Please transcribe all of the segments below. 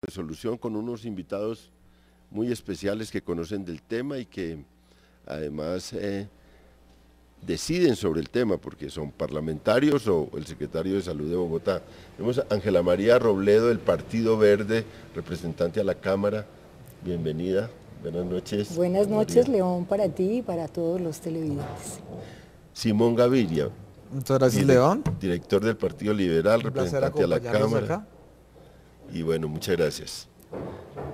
resolución con unos invitados muy especiales que conocen del tema y que además deciden sobre el tema porque son parlamentarios o el secretario de Salud de Bogotá. Tenemos a Ángela María Robledo del Partido Verde, representante a la Cámara. Bienvenida, buenas noches. Buenas noches, León, para ti y para todos los televidentes. Simón Gaviria. Muchas gracias, León. Director del Partido Liberal, representante a la Cámara. Acá. Y bueno, muchas gracias.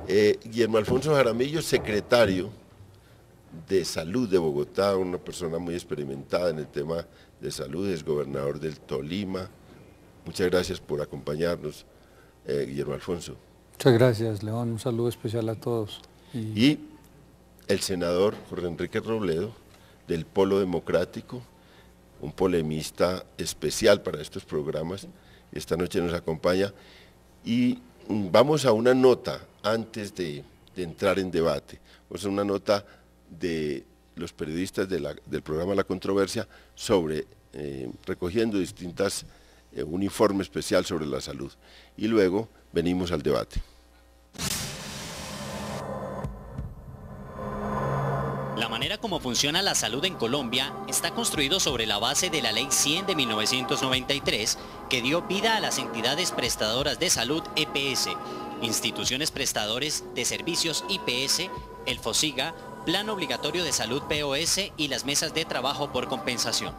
Guillermo Alfonso Jaramillo, secretario de Salud de Bogotá, una persona muy experimentada en el tema de salud, es gobernador del Tolima. Muchas gracias por acompañarnos, Guillermo Alfonso. Muchas gracias, León, un saludo especial a todos. Y el senador Jorge Enrique Robledo, del Polo Democrático, un polemista especial para estos programas, esta noche nos acompaña. Y vamos a una nota antes de entrar en debate, vamos a una nota de los periodistas del programa La Controversia sobre recogiendo distintas un informe especial sobre la salud y luego venimos al debate. La manera como funciona la salud en Colombia está construido sobre la base de la Ley 100 de 1993 que dio vida a las entidades prestadoras de salud EPS, instituciones prestadores de servicios IPS, el FOSIGA, Plan Obligatorio de Salud POS y las mesas de trabajo por compensación.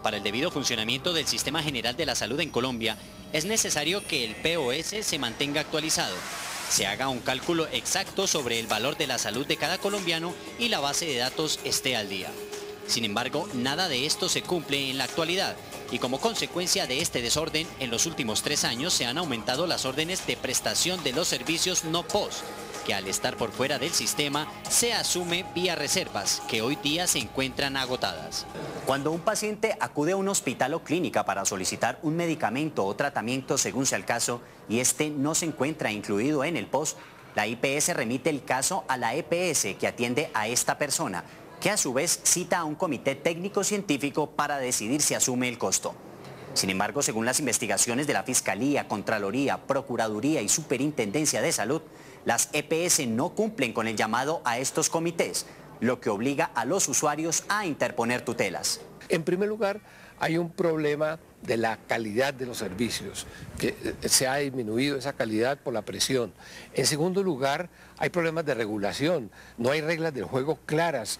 Para el debido funcionamiento del Sistema General de la Salud en Colombia, es necesario que el POS se mantenga actualizado, se haga un cálculo exacto sobre el valor de la salud de cada colombiano y la base de datos esté al día. Sin embargo, nada de esto se cumple en la actualidad y como consecuencia de este desorden, en los últimos 3 años se han aumentado las órdenes de prestación de los servicios no POS, que al estar por fuera del sistema se asume vía reservas, que hoy día se encuentran agotadas. Cuando un paciente acude a un hospital o clínica para solicitar un medicamento o tratamiento según sea el caso y este no se encuentra incluido en el POS, la IPS remite el caso a la EPS que atiende a esta persona, que a su vez cita a un comité técnico-científico para decidir si asume el costo. Sin embargo, según las investigaciones de la Fiscalía, Contraloría, Procuraduría y Superintendencia de Salud, las EPS no cumplen con el llamado a estos comités, lo que obliga a los usuarios a interponer tutelas. En primer lugar, hay un problema de la calidad de los servicios, que se ha disminuido esa calidad por la presión. En segundo lugar, hay problemas de regulación, no hay reglas del juego claras,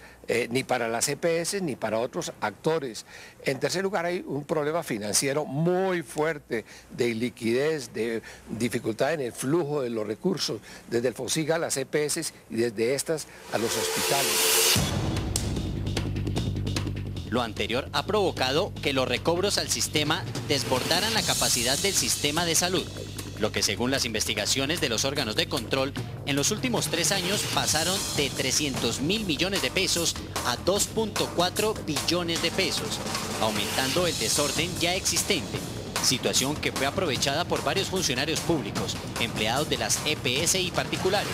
ni para las EPS ni para otros actores. En tercer lugar, hay un problema financiero muy fuerte, de iliquidez, de dificultad en el flujo de los recursos, desde el FOSIGA a las EPS y desde estas a los hospitales. Lo anterior ha provocado que los recobros al sistema desbordaran la capacidad del sistema de salud, lo que según las investigaciones de los órganos de control, en los últimos 3 años pasaron de 300.000 millones de pesos a 2.4 billones de pesos, aumentando el desorden ya existente. Situación que fue aprovechada por varios funcionarios públicos, empleados de las EPS y particulares,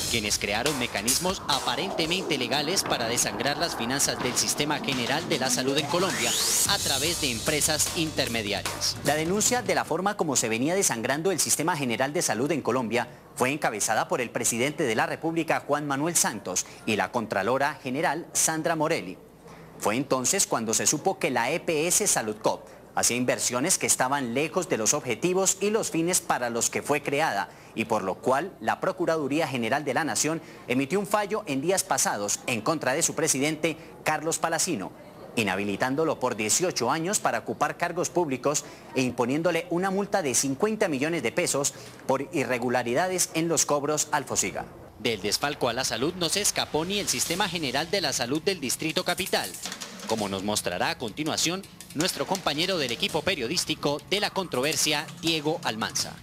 quienes crearon mecanismos aparentemente legales para desangrar las finanzas del Sistema General de la Salud en Colombia a través de empresas intermediarias. La denuncia de la forma como se venía desangrando el Sistema General de Salud en Colombia fue encabezada por el presidente de la República, Juan Manuel Santos, y la Contralora General, Sandra Morelli. Fue entonces cuando se supo que la EPS Saludcop hacía inversiones que estaban lejos de los objetivos y los fines para los que fue creada, y por lo cual la Procuraduría General de la Nación emitió un fallo en días pasados en contra de su presidente, Carlos Palacino, inhabilitándolo por 18 años para ocupar cargos públicos e imponiéndole una multa de 50 millones de pesos por irregularidades en los cobros al FOSIGA. Del desfalco a la salud no se escapó ni el Sistema General de la Salud del Distrito Capital, como nos mostrará a continuación nuestro compañero del equipo periodístico de La Controversia, Diego Almanza.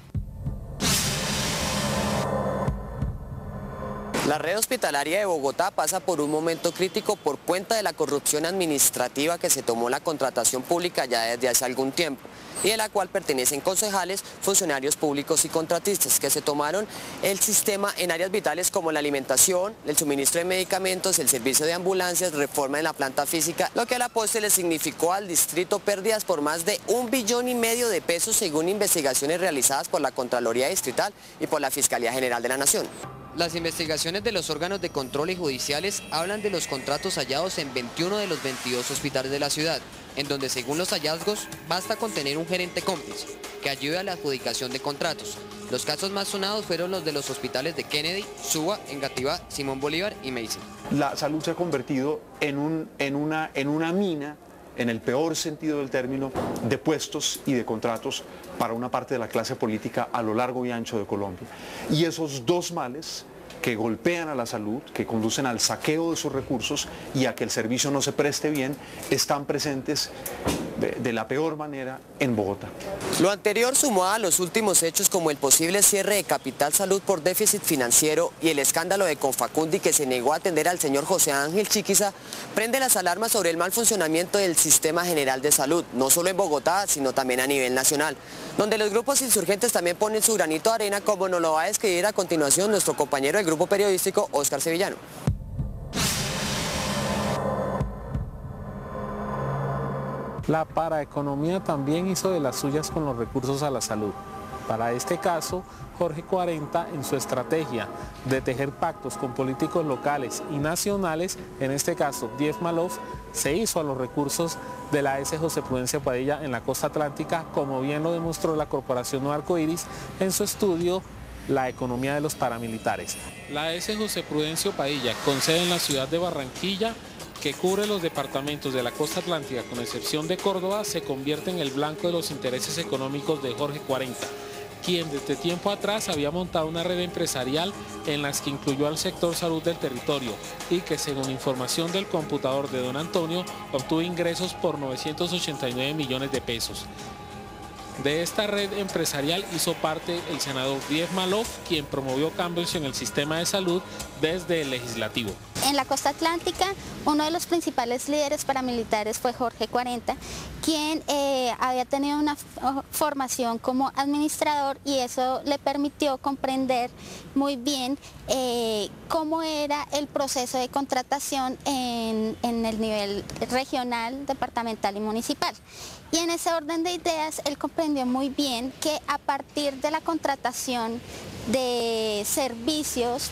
La red hospitalaria de Bogotá pasa por un momento crítico por cuenta de la corrupción administrativa que se tomó la contratación pública ya desde hace algún tiempo. y de la cual pertenecen concejales, funcionarios públicos y contratistas, que se tomaron el sistema en áreas vitales como la alimentación, el suministro de medicamentos, el servicio de ambulancias, reforma en la planta física, lo que a la postre le significó al distrito pérdidas por más de 1,5 billones de pesos según investigaciones realizadas por la Contraloría Distrital y por la Fiscalía General de la Nación. Las investigaciones de los órganos de control y judiciales hablan de los contratos hallados en 21 de los 22 hospitales de la ciudad, en donde según los hallazgos basta con tener un gerente cómplice que ayude a la adjudicación de contratos. Los casos más sonados fueron los de los hospitales de Kennedy, Suba, Engativá, Simón Bolívar y Mason. La salud se ha convertido en una mina, en el peor sentido del término, de puestos y de contratos para una parte de la clase política a lo largo y ancho de Colombia. Y esos dos males que golpean a la salud, que conducen al saqueo de sus recursos y a que el servicio no se preste bien, están presentes de la peor manera en Bogotá. Lo anterior, sumado a los últimos hechos como el posible cierre de Capital Salud por déficit financiero y el escándalo de Confacundi, que se negó a atender al señor José Ángel Chiquiza, prende las alarmas sobre el mal funcionamiento del Sistema General de Salud, no solo en Bogotá, sino también a nivel nacional, donde los grupos insurgentes también ponen su granito de arena, como nos lo va a describir a continuación nuestro compañero del grupo periodístico, Óscar Sevillano. La paraeconomía también hizo de las suyas con los recursos a la salud. Para este caso, Jorge 40, en su estrategia de tejer pactos con políticos locales y nacionales, en este caso Diez Malov, se hizo a los recursos de la AS José Prudencio Padilla en la costa atlántica, como bien lo demostró la Corporación Nuevo Arcoíris en su estudio La economía de los paramilitares. La AS José Prudencio Padilla, con sede en la ciudad de Barranquilla, que cubre los departamentos de la costa atlántica con excepción de Córdoba, se convierte en el blanco de los intereses económicos de Jorge 40, quien desde tiempo atrás había montado una red empresarial en las que incluyó al sector salud del territorio y que, según información del computador de don Antonio, obtuvo ingresos por 989 millones de pesos. De esta red empresarial hizo parte el senador Diez Malov, quien promovió cambios en el sistema de salud desde el legislativo. En la costa atlántica, uno de los principales líderes paramilitares fue Jorge 40, quien había tenido una formación como administrador y eso le permitió comprender muy bien cómo era el proceso de contratación en el nivel regional, departamental y municipal. Y en ese orden de ideas, él comprendió muy bien que a partir de la contratación de servicios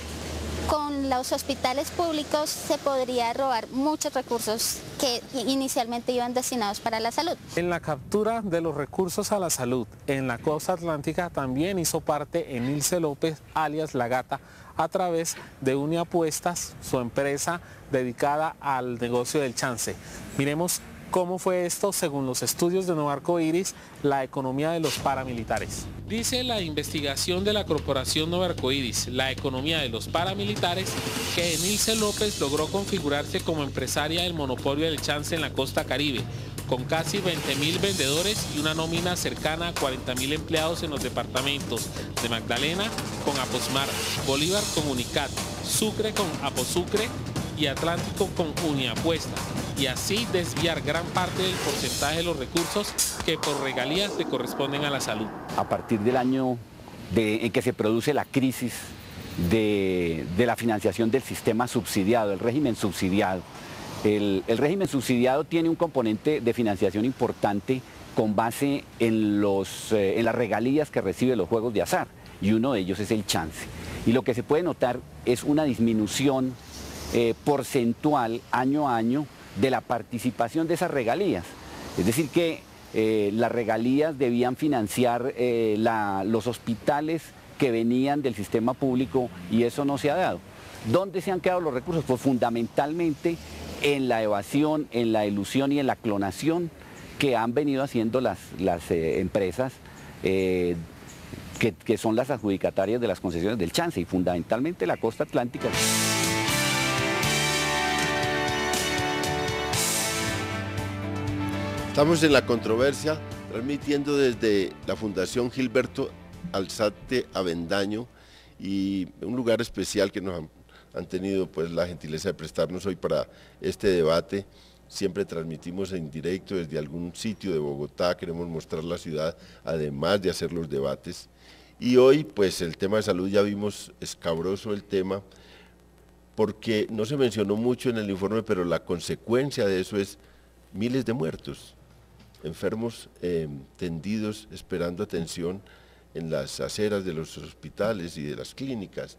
con los hospitales públicos se podría robar muchos recursos que inicialmente iban destinados para la salud. En la captura de los recursos a la salud en la costa atlántica también hizo parte Emilce López, alias La Gata, a través de Uniapuestas, su empresa dedicada al negocio del chance. Miremos cómo fue esto según los estudios de Nuevo Arcoíris, la economía de los paramilitares. Dice la investigación de la Corporación Nuevo Arcoíris, la economía de los paramilitares, que Emilce López logró configurarse como empresaria del monopolio del chance en la costa caribe, con casi 20.000 vendedores y una nómina cercana a 40.000 empleados en los departamentos de Magdalena con Aposmar, Bolívar con Unicat, Sucre con Aposucre y Atlántico con Uniapuestas, y así desviar gran parte del porcentaje de los recursos que por regalías le corresponden a la salud. A partir del año en que se produce la crisis de la financiación del sistema subsidiado, el régimen subsidiado, el régimen subsidiado tiene un componente de financiación importante con base en las regalías que reciben los juegos de azar, y uno de ellos es el chance. Y lo que se puede notar es una disminución porcentual año a año de la participación de esas regalías. Es decir que las regalías debían financiar los hospitales que venían del sistema público y eso no se ha dado. ¿Dónde se han quedado los recursos? Pues fundamentalmente en la evasión, en la elusión y en la clonación que han venido haciendo las empresas que son las adjudicatarias de las concesiones del chance y fundamentalmente la costa atlántica. Estamos en la controversia, transmitiendo desde la Fundación Gilberto Alzate Avendaño y un lugar especial que nos han tenido pues la gentileza de prestarnos hoy para este debate siempre transmitimos en directo desde algún sitio de Bogotá, queremos mostrar la ciudad, además de hacer los debates. Y hoy, pues el tema de salud ya vimos escabroso el tema, porque no se mencionó mucho en el informe, pero la consecuencia de eso es miles de muertos, enfermos tendidos esperando atención en las aceras de los hospitales y de las clínicas.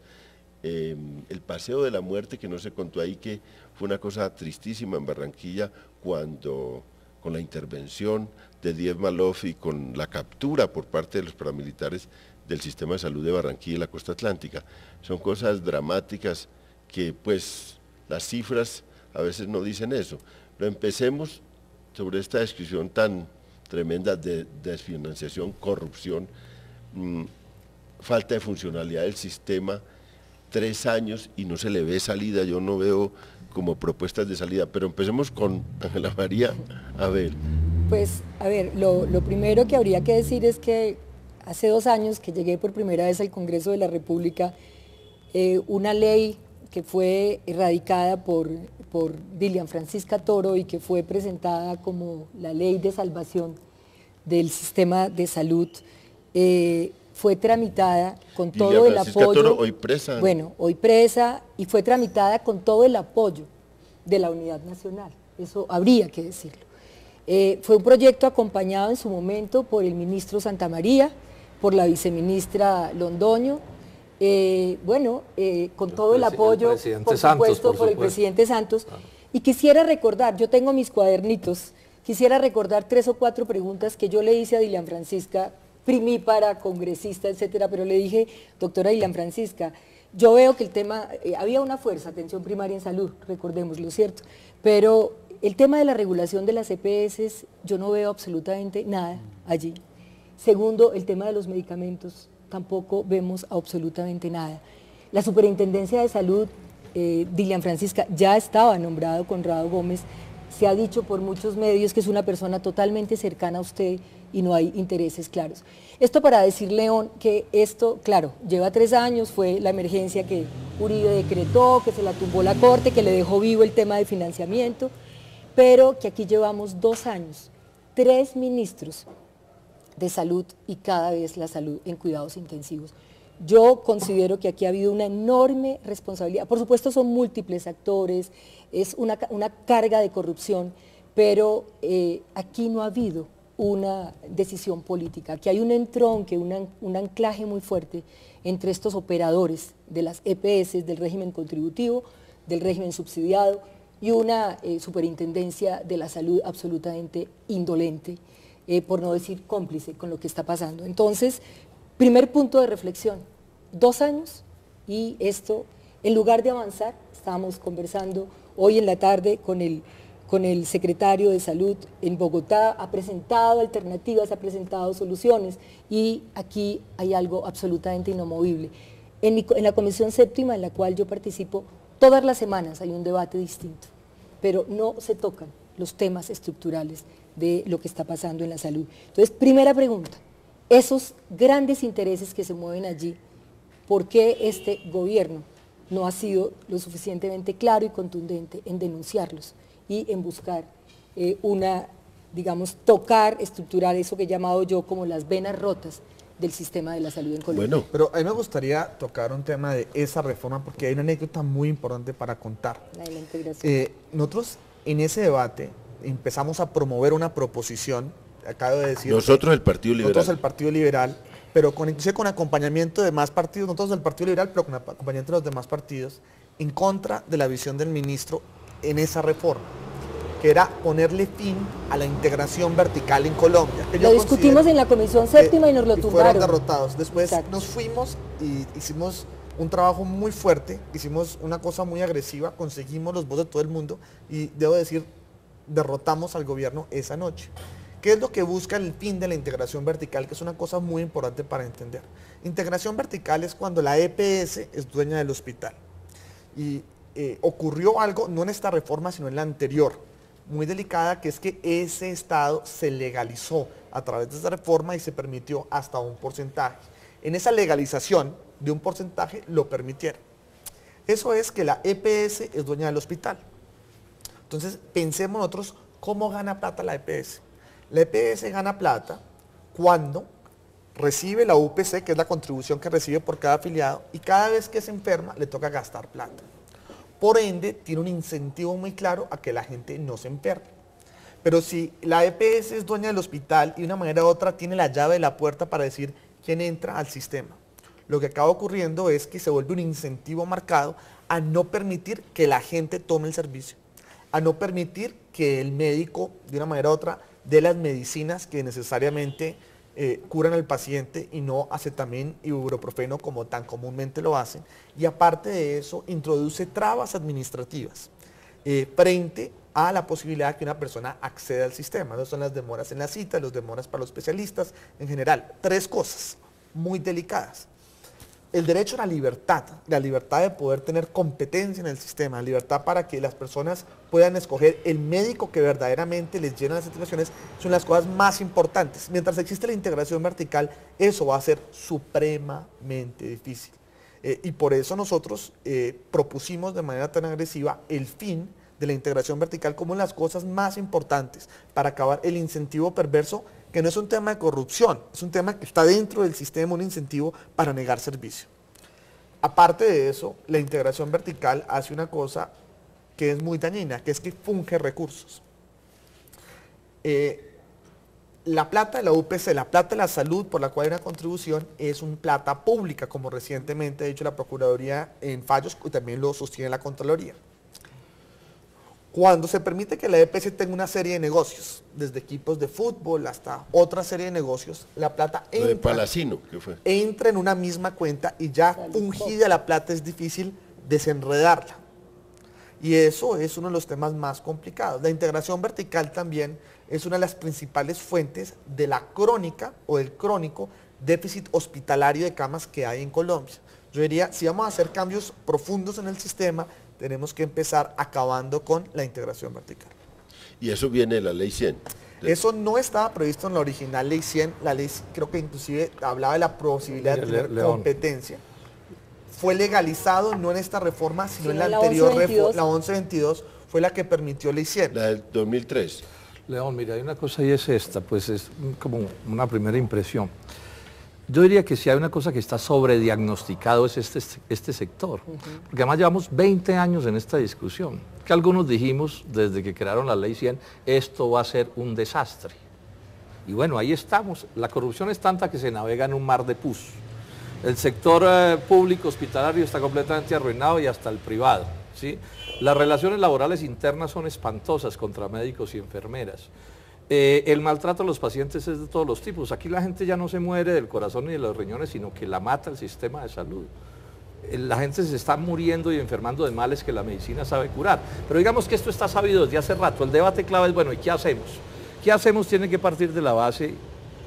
El paseo de la muerte que no se contó ahí, que fue una cosa tristísima en Barranquilla cuando con la intervención de Diez Maloff y con la captura por parte de los paramilitares del sistema de salud de Barranquilla y la costa atlántica. Son cosas dramáticas que pues las cifras a veces no dicen eso. Pero empecemos sobre esta descripción tan tremenda de desfinanciación, corrupción, falta de funcionalidad del sistema, 3 años y no se le ve salida. Yo no veo como propuestas de salida, pero empecemos con Ángela María. A ver. Pues, a ver, lo primero que habría que decir es que hace 2 años que llegué por primera vez al Congreso de la República, una ley que fue erradicada por Dilian Francisca Toro y que fue presentada como la ley de salvación del sistema de salud, fue tramitada con todo el apoyo. Toro, hoy presa. Bueno, hoy presa, y fue tramitada con todo el apoyo de la Unidad Nacional, eso habría que decirlo. Fue un proyecto acompañado en su momento por el ministro Santamaría, por la viceministra Londoño, con todo el apoyo, por supuesto, por el presidente Santos. Y quisiera recordar, yo tengo mis cuadernitos, quisiera recordar 3 o 4 preguntas que yo le hice a Dilian Francisca, primípara, congresista, etcétera, pero le dije, doctora Dilian Francisca, yo veo que el tema, había una fuerza, atención primaria en salud, recordémoslo, ¿cierto? Pero el tema de la regulación de las EPS, yo no veo absolutamente nada allí. Segundo, el tema de los medicamentos, tampoco vemos absolutamente nada. La Superintendencia de Salud, Dilian Francisca, ya estaba nombrado Conrado Gómez, se ha dicho por muchos medios que es una persona totalmente cercana a usted y no hay intereses claros. Esto para decir, León, que esto, claro, lleva 3 años, fue la emergencia que Uribe decretó, que se la tumbó la Corte, que le dejó vivo el tema de financiamiento, pero que aquí llevamos 2 años, 3 ministros de salud y cada vez la salud en cuidados intensivos. Yo considero que aquí ha habido una enorme responsabilidad. Por supuesto son múltiples actores, es una carga de corrupción, pero aquí no ha habido una decisión política. Aquí hay un entronque, un anclaje muy fuerte entre estos operadores de las EPS, del régimen contributivo, del régimen subsidiado y una superintendencia de la salud absolutamente indolente, por no decir cómplice con lo que está pasando. Entonces, primer punto de reflexión, 2 años y esto, en lugar de avanzar, estábamos conversando hoy en la tarde con el secretario de Salud en Bogotá, ha presentado alternativas, ha presentado soluciones y aquí hay algo absolutamente inamovible. En la Comisión Séptima, en la cual yo participo, todas las semanas hay un debate distinto, pero no se tocan los temas estructurales de lo que está pasando en la salud. Entonces, primera pregunta, esos grandes intereses que se mueven allí, ¿por qué este gobierno no ha sido lo suficientemente claro y contundente en denunciarlos y en buscar tocar, estructurar eso que he llamado yo como las venas rotas del sistema de la salud en Colombia? Bueno, pero a mí me gustaría tocar un tema de esa reforma porque hay una anécdota muy importante para contar. La de la integración. Nosotros en ese debate empezamos a promover una proposición, acabo de decir. Nosotros el Partido Liberal. Nosotros el Partido Liberal, pero con acompañamiento de más partidos, nosotros el Partido Liberal, pero con acompañamiento de los demás partidos, en contra de la visión del ministro en esa reforma, que era ponerle fin a la integración vertical en Colombia. Lo discutimos en la Comisión Séptima y nos lo tumbaron. Fueron derrotados. Después nos fuimos y hicimos un trabajo muy fuerte, hicimos una cosa muy agresiva, conseguimos los votos de todo el mundo y debo decir, derrotamos al gobierno esa noche. ¿Qué es lo que busca el fin de la integración vertical? Que es una cosa muy importante para entender. Integración vertical es cuando la EPS es dueña del hospital. Y ocurrió algo, no en esta reforma, sino en la anterior, muy delicada, que es que ese Estado se legalizó a través de esa reforma y se permitió hasta un porcentaje. En esa legalización de un porcentaje lo permitieron. Eso es que la EPS es dueña del hospital. Entonces, pensemos nosotros cómo gana plata la EPS. La EPS gana plata cuando recibe la UPC, que es la contribución que recibe por cada afiliado, y cada vez que se enferma le toca gastar plata. Por ende, tiene un incentivo muy claro a que la gente no se enferme. Pero si la EPS es dueña del hospital y de una manera u otra tiene la llave de la puerta para decir quién entra al sistema, lo que acaba ocurriendo es que se vuelve un incentivo marcado a no permitir que la gente tome el servicio, a no permitir que el médico, de una manera u otra, dé las medicinas que necesariamente curan al paciente y no acetamin y ibuprofeno como tan comúnmente lo hacen. Y aparte de eso, introduce trabas administrativas frente a la posibilidad de que una persona acceda al sistema. No son las demoras en la cita, las demoras para los especialistas, en general. 3 cosas muy delicadas. El derecho a la libertad de poder tener competencia en el sistema, la libertad para que las personas puedan escoger el médico que verdaderamente les llena las situaciones, son las cosas más importantes. Mientras existe la integración vertical, eso va a ser supremamente difícil. Y por eso nosotros propusimos de manera tan agresiva el fin de la integración vertical como una de las cosas más importantes para acabar el incentivo perverso, que no es un tema de corrupción, es un tema que está dentro del sistema, un incentivo para negar servicio. Aparte de eso, la integración vertical hace una cosa que es muy dañina, que es que funge recursos. La plata de la UPC, la plata de la salud por la cual hay una contribución, es una plata pública, como recientemente ha dicho la Procuraduría en fallos y también lo sostiene la Contraloría. Cuando se permite que la EPS tenga una serie de negocios, desde equipos de fútbol hasta otra serie de negocios, la plata entra, de Palacino, ¿qué fue? Entra en una misma cuenta y ya fungida la plata es difícil desenredarla. Y eso es uno de los temas más complicados. La integración vertical también es una de las principales fuentes de la crónica o del crónico déficit hospitalario de camas que hay en Colombia. Yo diría, si vamos a hacer cambios profundos en el sistema, tenemos que empezar acabando con la integración vertical. Y eso viene de la Ley 100. Eso no estaba previsto en la original Ley 100. La ley creo que inclusive hablaba de la posibilidad de tener competencia. Fue legalizado no en esta reforma, sino en la anterior reforma. La 1122 fue la que permitió Ley 100. La del 2003. León, mira, hay una cosa y es esta, pues es como una primera impresión. Yo diría que si hay una cosa que está sobrediagnosticado es este sector, porque además llevamos 20 años en esta discusión, que algunos dijimos desde que crearon la Ley 100, esto va a ser un desastre. Y bueno, ahí estamos, la corrupción es tanta que se navega en un mar de pus. El sector público hospitalario está completamente arruinado y hasta el privado, ¿sí? Las relaciones laborales internas son espantosas contra médicos y enfermeras. El maltrato a los pacientes es de todos los tipos. Aquí la gente ya no se muere del corazón ni de los riñones, sino que la mata el sistema de salud. La gente se está muriendo y enfermando de males que la medicina sabe curar. Pero digamos que esto está sabido desde hace rato. El debate clave es, bueno, ¿y qué hacemos? ¿Qué hacemos? Tiene que partir de la base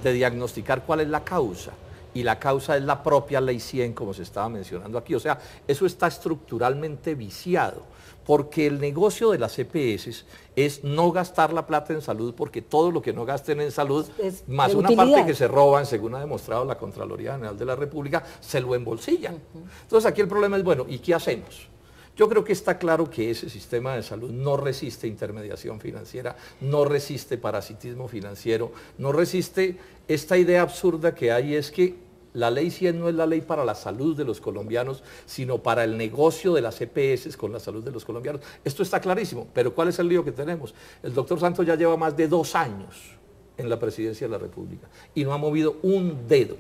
de diagnosticar cuál es la causa. Y la causa es la propia Ley 100, como se estaba mencionando aquí. O sea, eso está estructuralmente viciado, porque el negocio de las EPS es no gastar la plata en salud, porque todo lo que no gasten en salud, es más una parte que se roban, según ha demostrado la Contraloría General de la República, se lo embolsillan. Entonces aquí el problema es, bueno, ¿y qué hacemos? Yo creo que está claro que ese sistema de salud no resiste intermediación financiera, no resiste parasitismo financiero, no resiste esta idea absurda que hay, es que la Ley 100 no es la ley para la salud de los colombianos, sino para el negocio de las EPS con la salud de los colombianos. Esto está clarísimo, pero ¿cuál es el lío que tenemos? El doctor Santos ya lleva más de 2 años en la presidencia de la República y no ha movido un dedo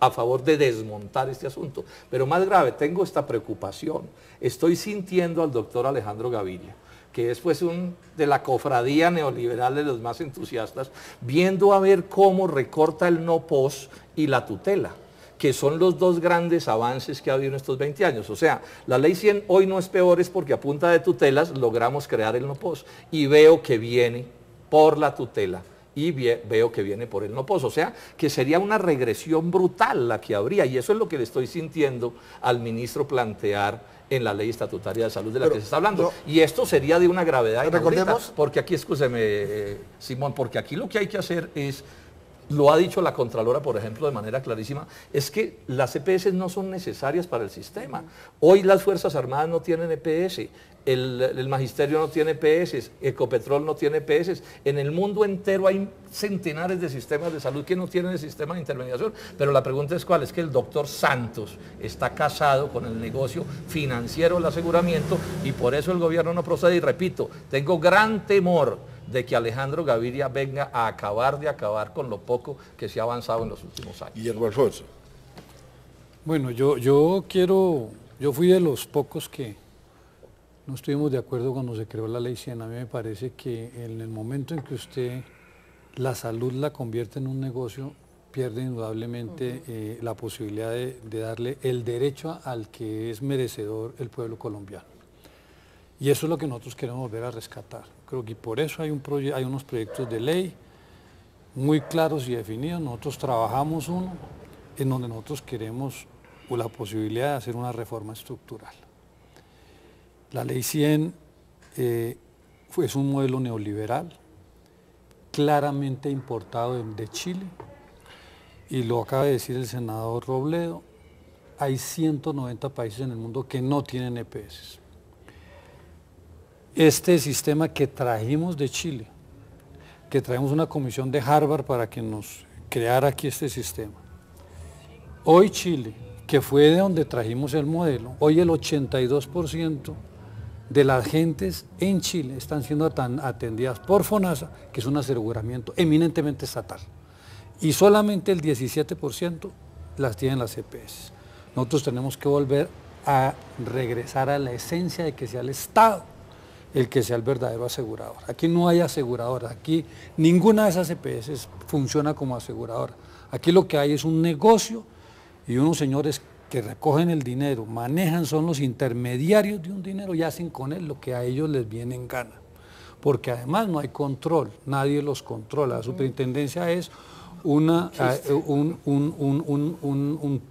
a favor de desmontar este asunto. Pero más grave, tengo esta preocupación. Estoy sintiendo al doctor Alejandro Gaviria, que es pues de la cofradía neoliberal de los más entusiastas, viendo a ver cómo recorta el no pos y la tutela, que son los 2 grandes avances que ha habido en estos 20 años. O sea, la Ley 100 hoy no es peor, es porque a punta de tutelas logramos crear el no pos. Y veo que viene por la tutela y veo que viene por el no pos. O sea, que sería una regresión brutal la que habría, y eso es lo que le estoy sintiendo al ministro plantear en la ley estatutaria de salud de la que se está hablando. Y esto sería de una gravedad inaudita, porque aquí, escúcheme, Simón, porque aquí lo que hay que hacer es lo ha dicho la Contralora, por ejemplo, de manera clarísima, es que las EPS no son necesarias para el sistema. Hoy las Fuerzas Armadas no tienen EPS, el Magisterio no tiene EPS, Ecopetrol no tiene EPS. En el mundo entero hay centenares de sistemas de salud que no tienen el sistema de intermediación. Pero la pregunta es cuál, es que el doctor Santos está casado con el negocio financiero del aseguramiento y por eso el gobierno no procede. Y repito, tengo gran temor de que Alejandro Gaviria venga a acabar con lo poco que se ha avanzado en los últimos años. Guillermo Alfonso. Bueno, yo fui de los pocos que no estuvimos de acuerdo cuando se creó la Ley 100. A mí me parece que en el momento en que usted la salud la convierte en un negocio, pierde indudablemente la posibilidad de darle el derecho al que es merecedor el pueblo colombiano. Y eso es lo que nosotros queremos volver a rescatar. Creo que por eso hay unos proyectos de ley muy claros y definidos. Nosotros trabajamos uno en donde nosotros queremos la posibilidad de hacer una reforma estructural. La Ley 100 es un modelo neoliberal, claramente importado de Chile, y lo acaba de decir el senador Robledo, hay 190 países en el mundo que no tienen EPS. Este sistema que trajimos de Chile, que traemos una comisión de Harvard para que nos creara aquí este sistema. Hoy Chile, que fue de donde trajimos el modelo, hoy el 82% de las gentes en Chile están siendo atendidas por FONASA, que es un aseguramiento eminentemente estatal, y solamente el 17% las tienen las EPS. Nosotros tenemos que volver a regresar a la esencia de que sea el Estado el que sea el verdadero asegurador. Aquí no hay aseguradoras, aquí ninguna de esas EPS funciona como aseguradora. Aquí lo que hay es un negocio y unos señores que recogen el dinero, manejan, son los intermediarios de un dinero y hacen con él lo que a ellos les viene en gana. Porque además no hay control, nadie los controla. La superintendencia es un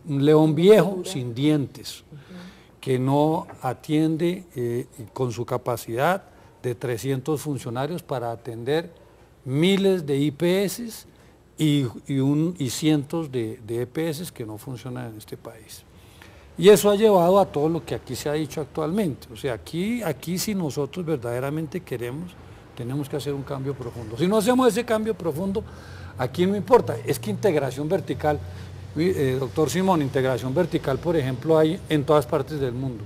león viejo sin dientes, que no atiende con su capacidad de 300 funcionarios para atender miles de IPS y cientos de EPS que no funcionan en este país. Y eso ha llevado a todo lo que aquí se ha dicho actualmente. O sea, aquí si nosotros verdaderamente queremos, tenemos que hacer un cambio profundo. Si no hacemos ese cambio profundo, aquí no importa, es que integración vertical, doctor Simón, integración vertical, por ejemplo, hay en todas partes del mundo.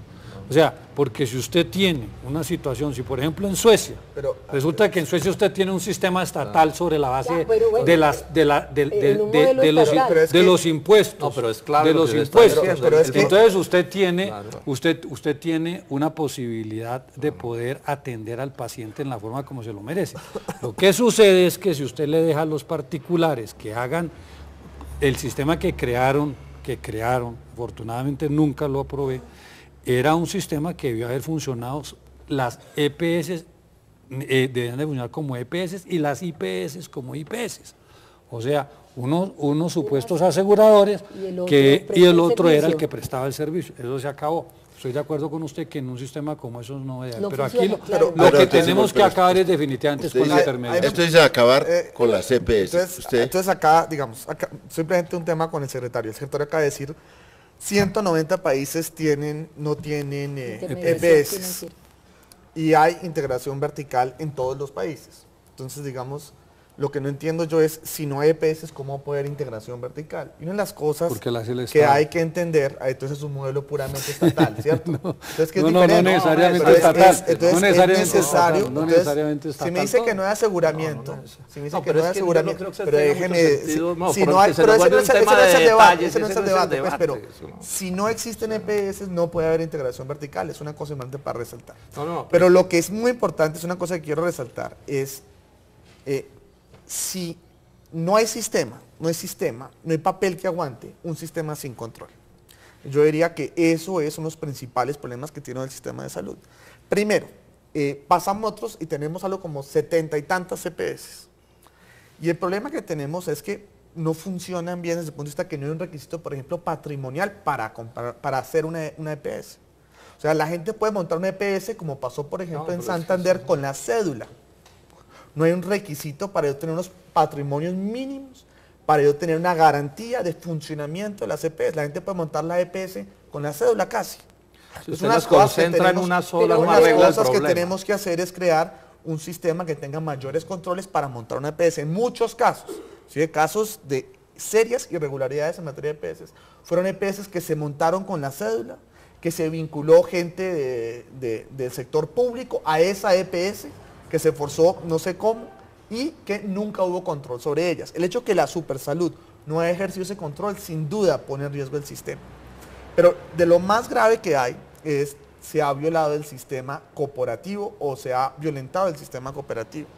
O sea, porque si usted tiene una situación, si por ejemplo en Suecia, resulta que en Suecia usted tiene un sistema estatal sobre la base de los impuestos. No, pero es claro de los impuestos. Entonces usted tiene una posibilidad de poder atender al paciente en la forma como se lo merece. Lo que sucede es que si usted le deja a los particulares que hagan el sistema que crearon, afortunadamente nunca lo aprobé, era un sistema que debió haber funcionado, las EPS debían de funcionar como EPS y las IPS como IPS. O sea, unos supuestos aseguradores y el otro era el que prestaba el servicio. Eso se acabó. Estoy de acuerdo con usted que en un sistema como eso no debe haber. Pero aquí lo que tenemos que acabar es definitivamente con la intermediación. Esto dice acabar con las EPS. Entonces acá, digamos, simplemente un tema con el secretario. El secretario acaba de decir 190 países no tienen EPS y hay integración vertical en todos los países. Entonces, digamos, lo que no entiendo yo es, si no hay EPS, ¿cómo puede haber integración vertical? Y una de las cosas que hay que entender, entonces es un modelo puramente estatal, ¿cierto? Entonces, ¿qué es diferente? No necesariamente estatal. Entonces, es necesario. No necesariamente estatal. Si me dice que no hay aseguramiento, pero déjeme, si no hay, pero ese no es el debate, pero si no existen EPS, no puede haber integración vertical, es una cosa importante para resaltar. Pero lo que es muy importante, es una cosa que quiero resaltar, es si no hay sistema, no hay papel que aguante un sistema sin control. Yo diría que eso es uno de los principales problemas que tiene el sistema de salud. Primero, pasamos otros y tenemos algo como 70 y tantas EPS. Y el problema que tenemos es que no funcionan bien desde el punto de vista que no hay un requisito, por ejemplo, patrimonial para hacer una EPS. O sea, la gente puede montar una EPS como pasó, por ejemplo, en Santander con la cédula. No hay un requisito para tener unos patrimonios mínimos para yo tener una garantía de funcionamiento de las EPS. La gente puede montar la EPS con la cédula casi. Si usted las concentra en una sola, una de las cosas que tenemos que hacer es crear un sistema que tenga mayores controles para montar una EPS. En muchos casos, ¿sí? Casos de serias irregularidades en materia de EPS, fueron EPS que se montaron con la cédula, que se vinculó gente del sector público a esa EPS, que se forzó no sé cómo, y que nunca hubo control sobre ellas. El hecho que la Supersalud no haya ejercido ese control, sin duda pone en riesgo el sistema. Pero de lo más grave que hay es, se ha violado el sistema cooperativo o se ha violentado el sistema cooperativo.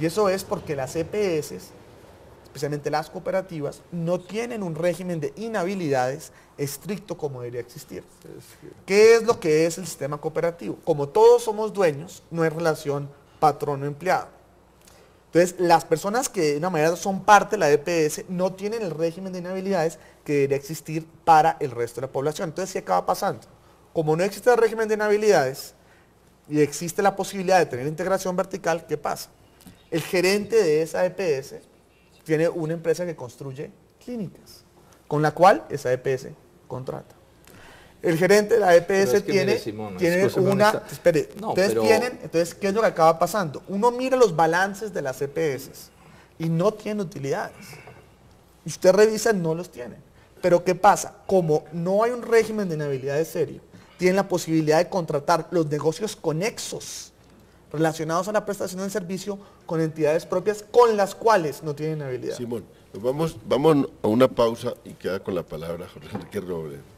Y eso es porque las EPS, especialmente las cooperativas, no tienen un régimen de inhabilidades estricto como debería existir. ¿Qué es lo que es el sistema cooperativo? Como todos somos dueños, no hay relación patrono-empleado. Entonces, las personas que de una manera son parte de la EPS no tienen el régimen de inhabilidades que debería existir para el resto de la población. Entonces, ¿qué acaba pasando? Como no existe el régimen de inhabilidades y existe la posibilidad de tener integración vertical, ¿qué pasa? El gerente de esa EPS tiene una empresa que construye clínicas, con la cual esa EPS contrata. El gerente de la EPS tiene una... Espere, entonces, ¿qué es lo que acaba pasando? Uno mira los balances de las EPS y no tiene utilidades. Y usted revisa, no los tiene. Pero ¿qué pasa? Como no hay un régimen de inhabilidades serio, tienen la posibilidad de contratar los negocios conexos relacionados a la prestación del servicio con entidades propias con las cuales no tienen inhabilidad. Simón, vamos a una pausa y queda con la palabra Jorge Enrique Robledo.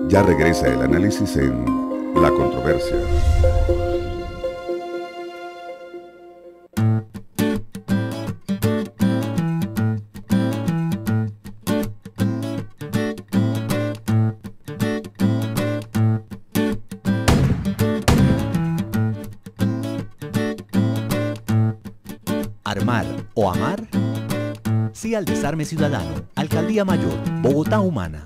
Ya regresa el análisis en La Controversia. ¿Armar o amar? Sí al desarme ciudadano. Alcaldía Mayor, Bogotá Humana.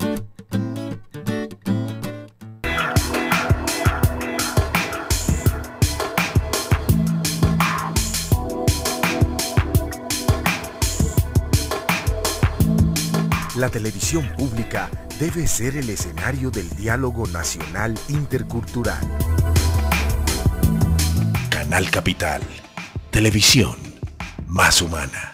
La televisión pública debe ser el escenario del diálogo nacional intercultural. Canal Capital, televisión más humana.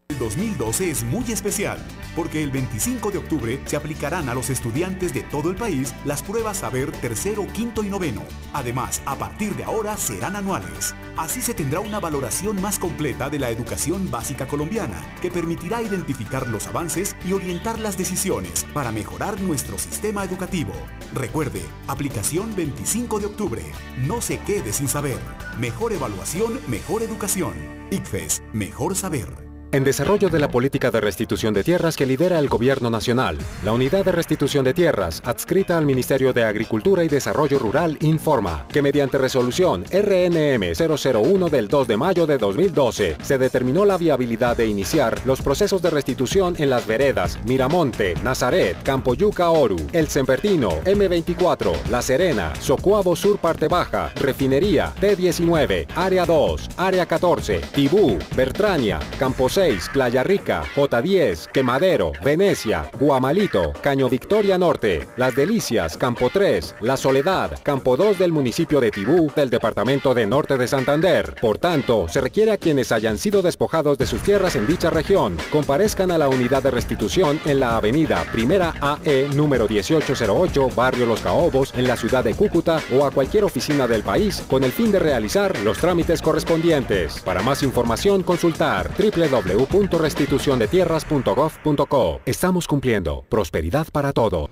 El 2012 es muy especial, porque el 25 de octubre se aplicarán a los estudiantes de todo el país las pruebas Saber tercero, quinto y noveno. Además, a partir de ahora serán anuales. Así se tendrá una valoración más completa de la educación básica colombiana, que permitirá identificar los avances y orientar las decisiones para mejorar nuestro sistema educativo. Recuerde, aplicación 25 de octubre. No se quede sin saber. Mejor evaluación, mejor educación. ICFES, mejor saber. En desarrollo de la política de restitución de tierras que lidera el Gobierno Nacional, la Unidad de Restitución de Tierras, adscrita al Ministerio de Agricultura y Desarrollo Rural, informa que mediante resolución RNM 001 del 2 de mayo de 2012, se determinó la viabilidad de iniciar los procesos de restitución en las veredas Miramonte, Nazaret, Campoyuca Oru, El Sempertino, M24, La Serena, Socuavo Sur Parte Baja, Refinería, T19, Área 2, Área 14, Tibú, Bertrania, Campo 6, Playa Rica, J10, Quemadero, Venecia, Guamalito, Caño Victoria Norte, Las Delicias, Campo 3, La Soledad, Campo 2 del municipio de Tibú, del departamento de Norte de Santander. Por tanto, se requiere a quienes hayan sido despojados de sus tierras en dicha región, comparezcan a la unidad de restitución en la avenida Primera AE número 1808, Barrio Los Caobos, en la ciudad de Cúcuta o a cualquier oficina del país con el fin de realizar los trámites correspondientes. Para más información, consultar www.restituciondetierras.gov.co. Estamos cumpliendo. Prosperidad para todo.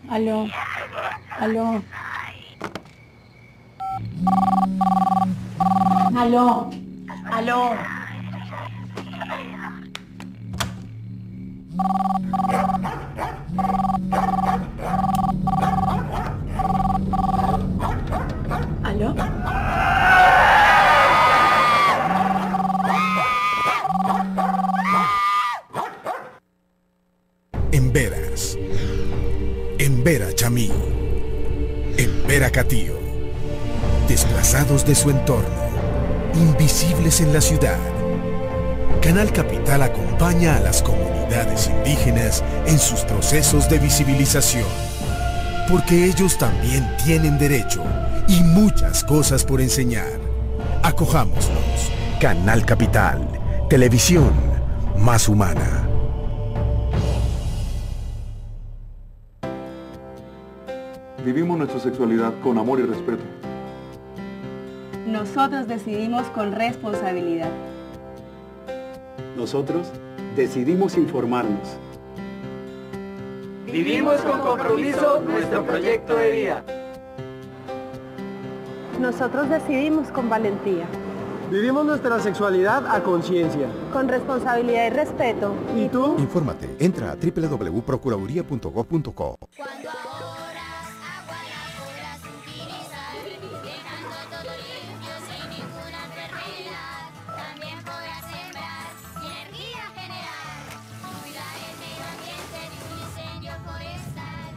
Aló. Aló. Aló. Aló. ¿Aló? En Veras, en Vera Chamí, en Vera Catío, desplazados de su entorno, invisibles en la ciudad. Canal Capital acompaña a las comunidades indígenas en sus procesos de visibilización, porque ellos también tienen derecho y muchas cosas por enseñar. Acojámoslos. Canal Capital, televisión más humana. Vivimos nuestra sexualidad con amor y respeto. Nosotros decidimos con responsabilidad. Nosotros decidimos informarnos. Vivimos con compromiso nuestro proyecto de vida. Nosotros decidimos con valentía. Vivimos nuestra sexualidad a conciencia. Con responsabilidad y respeto. ¿Y tú? Infórmate, entra a www.procuraduría.gov.co.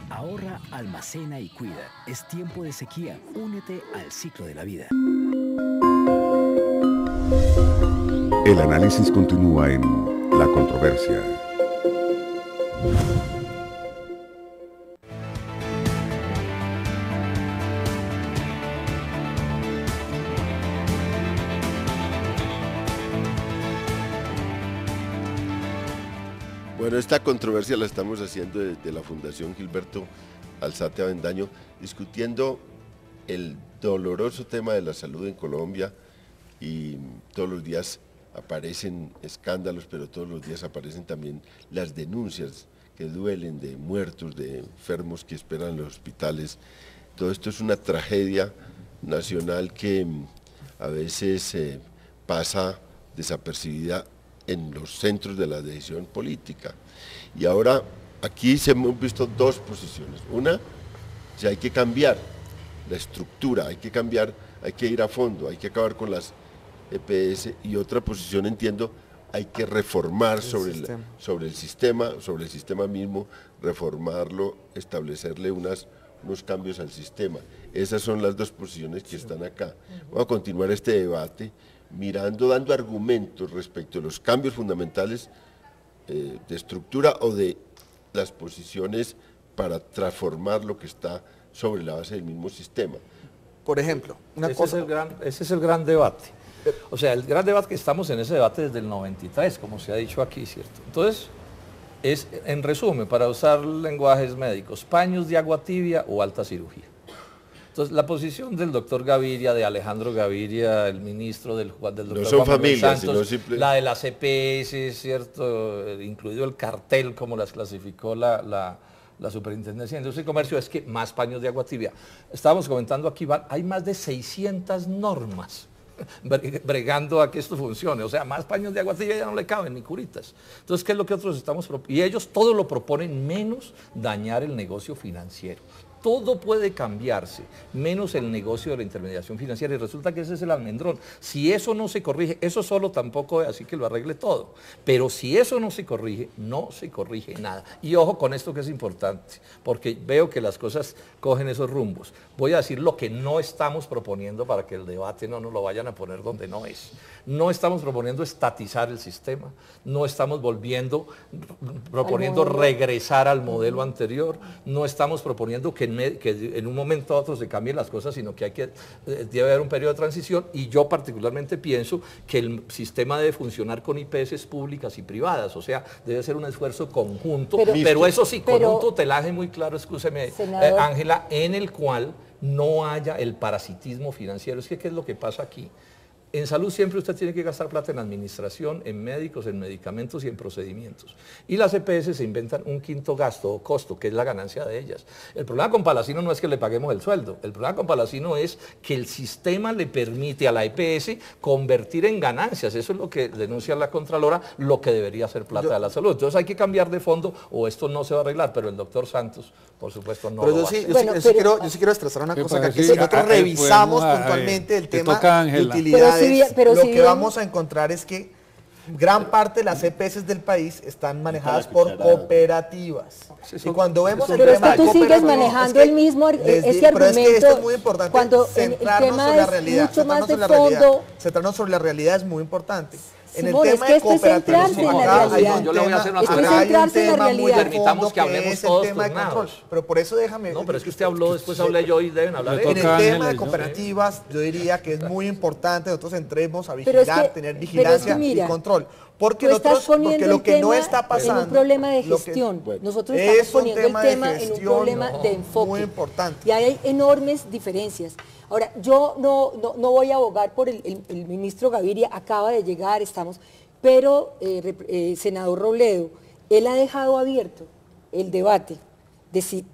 Ahorra, almacena y cuida. Es tiempo de sequía. Únete al ciclo de la vida. El análisis continúa en La Controversia. Bueno, esta controversia la estamos haciendo desde la Fundación Gilberto Alzate Avendaño, discutiendo el doloroso tema de la salud en Colombia, y todos los días aparecen escándalos, pero todos los días aparecen también las denuncias que duelen de muertos, de enfermos que esperan en los hospitales. Todo esto es una tragedia nacional que a veces pasa desapercibida en los centros de la decisión política. Y ahora aquí se hemos visto dos posiciones. Una, si hay que cambiar la estructura, hay que cambiar, hay que ir a fondo, hay que acabar con las EPS, y otra posición, entiendo, hay que reformar sobre el sistema mismo, reformarlo, establecerle unos cambios al sistema. Esas son las dos posiciones que están acá. Vamos a continuar este debate mirando, dando argumentos respecto a los cambios fundamentales de estructura o de las posiciones para transformar lo que está sobre la base del mismo sistema. Por ejemplo, ese es el gran debate. O sea, el gran debate que estamos en ese debate desde el 93, como se ha dicho aquí, ¿cierto? Entonces, es, en resumen, para usar lenguajes médicos, paños de agua tibia o alta cirugía. Entonces, la posición del doctor Gaviria, de Alejandro Gaviria, el ministro del doctor no son Juan familias, Santos, sino la de las EPS, ¿cierto? Incluido el cartel, como las clasificó la Superintendencia de Industria y Comercio, es que más paños de agua tibia. Estábamos comentando aquí, hay más de 600 normas bregando a que esto funcione, o sea, más paños de agua tibia ya no le caben, ni curitas. Entonces, ¿qué es lo que otros estamos proponiendo? Y ellos todo lo proponen menos dañar el negocio financiero. Todo puede cambiarse, menos el negocio de la intermediación financiera, y resulta que ese es el almendrón. Si eso no se corrige, eso solo tampoco es así que lo arregle todo, pero si eso no se corrige, no se corrige nada. Y ojo con esto que es importante, porque veo que las cosas cogen esos rumbos. Voy a decir lo que no estamos proponiendo para que el debate no nos lo vayan a poner donde no es. No estamos proponiendo estatizar el sistema, no estamos proponiendo regresar al modelo anterior, no estamos proponiendo que en un momento a otro se cambien las cosas, sino que debe haber un periodo de transición, y yo particularmente pienso que el sistema debe funcionar con IPS públicas y privadas, o sea, debe ser un esfuerzo conjunto, pero eso sí, con un tutelaje muy claro, escúcheme, Ángela, en el cual no haya el parasitismo financiero. Es que, ¿qué es lo que pasa aquí? En salud siempre usted tiene que gastar plata en administración, en médicos, en medicamentos y en procedimientos. Y las EPS se inventan un quinto gasto o costo, que es la ganancia de ellas. El problema con Palacino no es que le paguemos el sueldo, el problema con Palacino es que el sistema le permite a la EPS convertir en ganancias. Eso es lo que denuncia la Contralora, lo que debería ser plata de la salud. Entonces hay que cambiar de fondo o esto no se va a arreglar, pero el doctor Santos, por supuesto, no lo va a hacer. Yo sí quiero expresar una cosa, que aquí nosotros revisamos puntualmente el tema de utilidades. Lo que vamos a encontrar es que gran parte de las EPS del país están manejadas por cooperativas. Y cuando vemos el tema de tú sigues manejando el mismo ese argumento. Pero es que esto es muy importante, cuando centrarnos sobre la realidad. Centrarnos sobre la realidad es muy importante. En el tema de cooperativas, yo le voy a hacer una pregunta. Permitamos que hablemos todos turnados. Pero por eso déjame... No, pero es que usted habló, después hablé yo y deben hablar. En el tema de cooperativas, yo diría que es muy importante nosotros entremos a vigilar, tener vigilancia y control. Porque lo que no está pasando... en un problema de gestión. Nosotros estamos poniendo el tema en un problema de enfoque. Muy importante. Y hay enormes diferencias. Ahora, yo no voy a abogar por el ministro Gaviria, acaba de llegar, pero senador Robledo, él ha dejado abierto el debate de si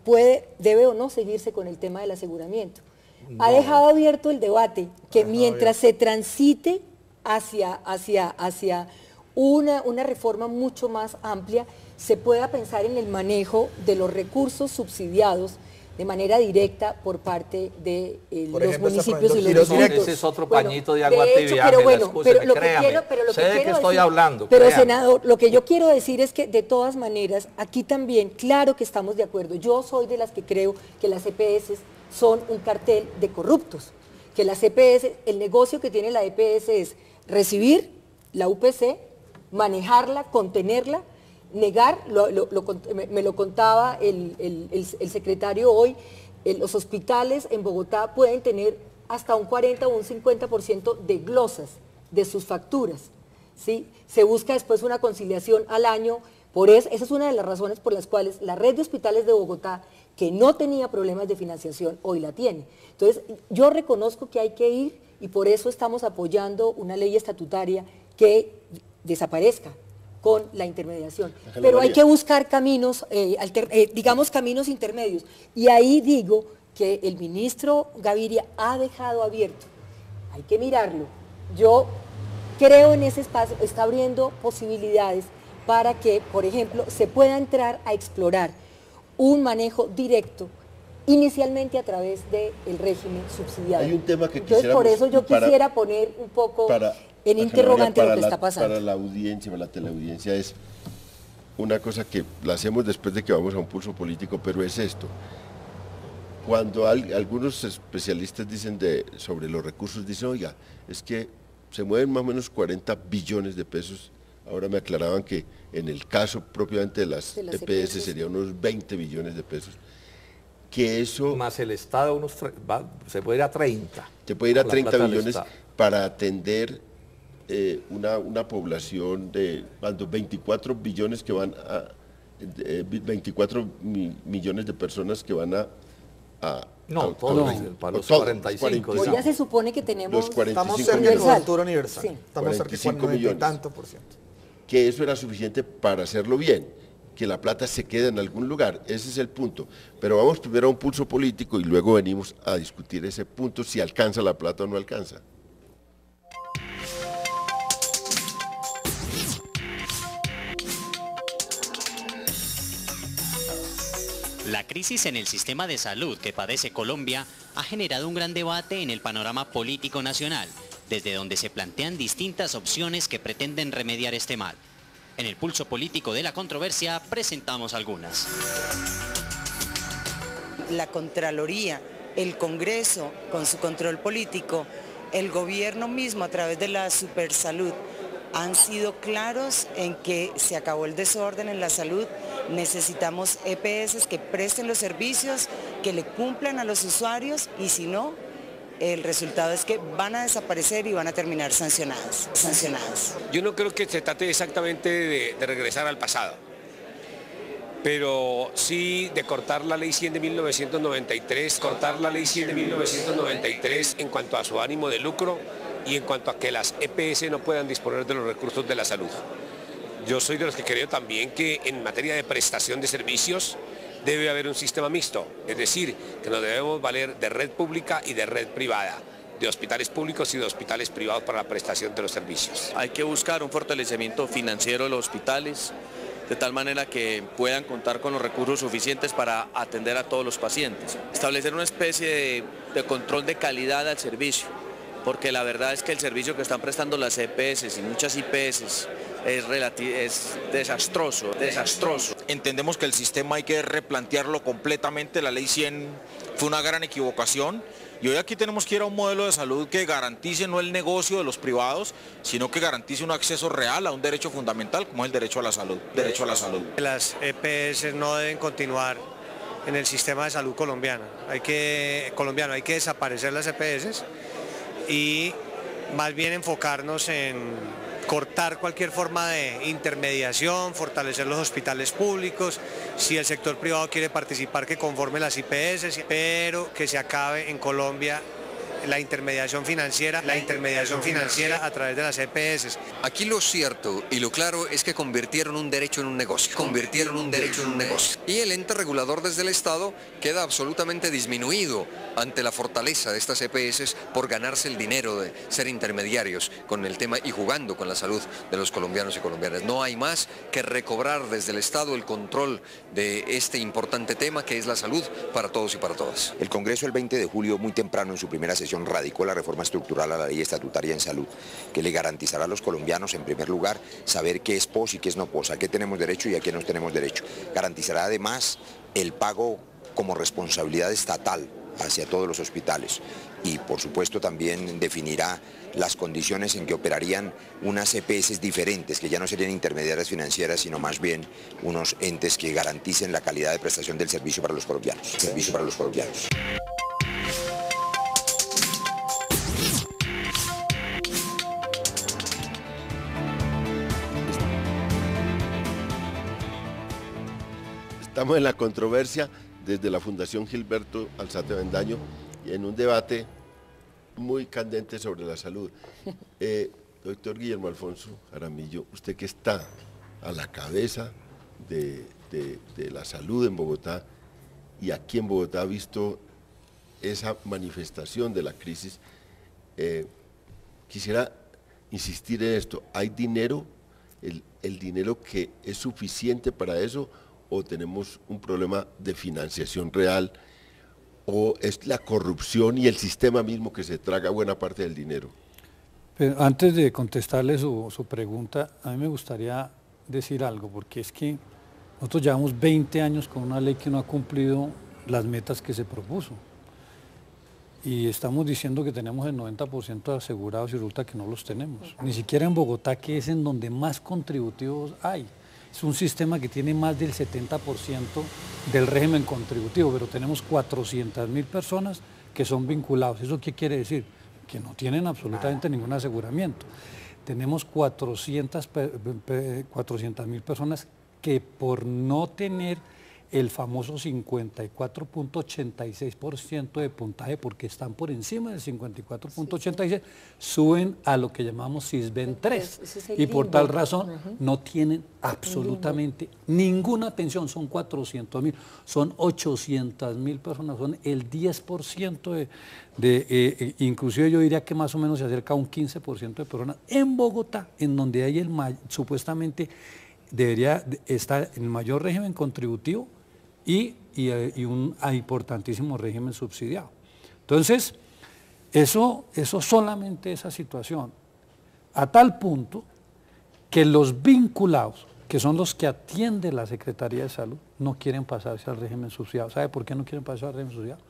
debe o no seguirse con el tema del aseguramiento. No. Ha dejado abierto el debate que mientras se transite hacia una reforma mucho más amplia, se pueda pensar en el manejo de los recursos subsidiados de manera directa por parte de los municipios y los distritos. Ese es otro pañito de agua tibia, pero lo que estoy hablando. Pero senador, lo que yo quiero decir es que de todas maneras, aquí también, claro que estamos de acuerdo. Yo soy de las que creo que las EPS son un cartel de corruptos, que las EPS, el negocio que tiene la EPS es recibir la UPC, manejarla, contenerla, negar, me lo contaba el secretario hoy, los hospitales en Bogotá pueden tener hasta un 40 o un 50% de glosas de sus facturas, ¿sí? Se busca después una conciliación al año, esa es una de las razones por las cuales la red de hospitales de Bogotá, que no tenía problemas de financiación, hoy la tiene. Entonces, yo reconozco que hay que ir y por eso estamos apoyando una ley estatutaria que desaparezca con la intermediación. Pero hay que buscar caminos, caminos intermedios. Y ahí digo que el ministro Gaviria ha dejado abierto, hay que mirarlo. Yo creo en ese espacio, está abriendo posibilidades para que, por ejemplo, se pueda entrar a explorar un manejo directo, inicialmente a través del régimen subsidiado. Hay un tema que entonces, por eso yo quisiera poner un poco en interrogante lo que está pasando. Para la audiencia, para la teleaudiencia, es una cosa que la hacemos después de que vamos a un pulso político, pero es esto. Cuando algunos especialistas dicen sobre los recursos, dicen, oiga, es que se mueven más o menos 40 billones de pesos. Ahora me aclaraban que en el caso propiamente de las EPS sería unos 20 billones de pesos. Que eso... Más el Estado se puede ir a 30. Se puede ir a 30 billones para atender una población de 24 billones que van a... 24 millones de personas que van para los 45. Hoy ya se supone que tenemos... Estamos cerca de cobertura universal. Sí. Estamos cerca de 45 millones. Tanto por ciento. Que eso era suficiente para hacerlo bien, que la plata se quede en algún lugar, ese es el punto. Pero vamos primero a un pulso político y luego venimos a discutir ese punto, si alcanza la plata o no alcanza. La crisis en el sistema de salud que padece Colombia ha generado un gran debate en el panorama político nacional, desde donde se plantean distintas opciones que pretenden remediar este mal. En el pulso político de la controversia presentamos algunas. La Contraloría, el Congreso con su control político, el gobierno mismo a través de la Supersalud han sido claros en que se acabó el desorden en la salud, necesitamos EPS que presten los servicios, que le cumplan a los usuarios y si no, el resultado es que van a desaparecer y van a terminar sancionadas. Yo no creo que se trate exactamente de regresar al pasado, pero sí de cortar la ley 100 de 1993, en cuanto a su ánimo de lucro y en cuanto a que las EPS no puedan disponer de los recursos de la salud. Yo soy de los que creo también que en materia de prestación de servicios debe haber un sistema mixto, es decir, que nos debemos valer de red pública y de red privada, de hospitales públicos y de hospitales privados para la prestación de los servicios. Hay que buscar un fortalecimiento financiero de los hospitales, de tal manera que puedan contar con los recursos suficientes para atender a todos los pacientes. Establecer una especie de control de calidad al servicio, porque la verdad es que el servicio que están prestando las EPS y muchas IPS es desastroso. Entendemos que el sistema hay que replantearlo completamente, la ley 100 fue una gran equivocación y hoy aquí tenemos que ir a un modelo de salud que garantice no el negocio de los privados, sino que garantice un acceso real a un derecho fundamental como es el derecho a la salud. Las EPS no deben continuar en el sistema de salud colombiano, hay que desaparecer las EPS y más bien enfocarnos en cortar cualquier forma de intermediación, fortalecer los hospitales públicos, si el sector privado quiere participar que conforme las IPS, pero que se acabe en Colombia la intermediación financiera a través de las EPS. Aquí lo cierto y lo claro es que convirtieron un derecho en un negocio. Y el ente regulador desde el Estado queda absolutamente disminuido ante la fortaleza de estas EPS por ganarse el dinero de ser intermediarios con el tema y jugando con la salud de los colombianos y colombianas. No hay más que recobrar desde el Estado el control de este importante tema que es la salud para todos y para todas. El Congreso el 20 de julio, muy temprano en su primera sesión, radicó la reforma estructural a la ley estatutaria en salud, que le garantizará a los colombianos, en primer lugar, saber qué es POS y qué es no POS, a qué tenemos derecho y a qué no tenemos derecho. Garantizará además el pago como responsabilidad estatal hacia todos los hospitales y, por supuesto, también definirá las condiciones en que operarían unas EPS diferentes, que ya no serían intermediarias financieras, sino más bien unos entes que garanticen la calidad de prestación del servicio para los colombianos. Estamos en la controversia desde la Fundación Gilberto Alzate Bendaño y en un debate muy candente sobre la salud. Doctor Guillermo Alfonso Jaramillo, usted que está a la cabeza de la salud en Bogotá y aquí en Bogotá ha visto esa manifestación de la crisis, quisiera insistir en esto. ¿Hay dinero, el dinero que es suficiente para eso, o tenemos un problema de financiación real, o es la corrupción y el sistema mismo que se traga buena parte del dinero? Pero antes de contestarle su pregunta, a mí me gustaría decir algo, porque es que nosotros llevamos 20 años con una ley que no ha cumplido las metas que se propuso. Y estamos diciendo que tenemos el 90% de asegurados y resulta que no los tenemos. Ni siquiera en Bogotá, que es en donde más contributivos hay. Es un sistema que tiene más del 70% del régimen contributivo, pero tenemos 400.000 personas que son vinculados. ¿Eso qué quiere decir? Que no tienen absolutamente ningún aseguramiento. Tenemos 400.000 personas que por no tener el famoso 54.86% de puntaje, porque están por encima del 54.86, suben a lo que llamamos SISBEN 3, y por tal razón no tienen absolutamente ninguna pensión. Son 400.000, son 800.000 personas, son el 10% inclusive yo diría que más o menos se acerca a un 15% de personas en Bogotá, en donde hay supuestamente debería estar el mayor régimen contributivo y un importantísimo régimen subsidiado. Entonces, eso solamente esa situación, a tal punto que los vinculados, que son los que atiende la Secretaría de Salud, no quieren pasarse al régimen subsidiado. ¿Sabe por qué no quieren pasar al régimen subsidiado?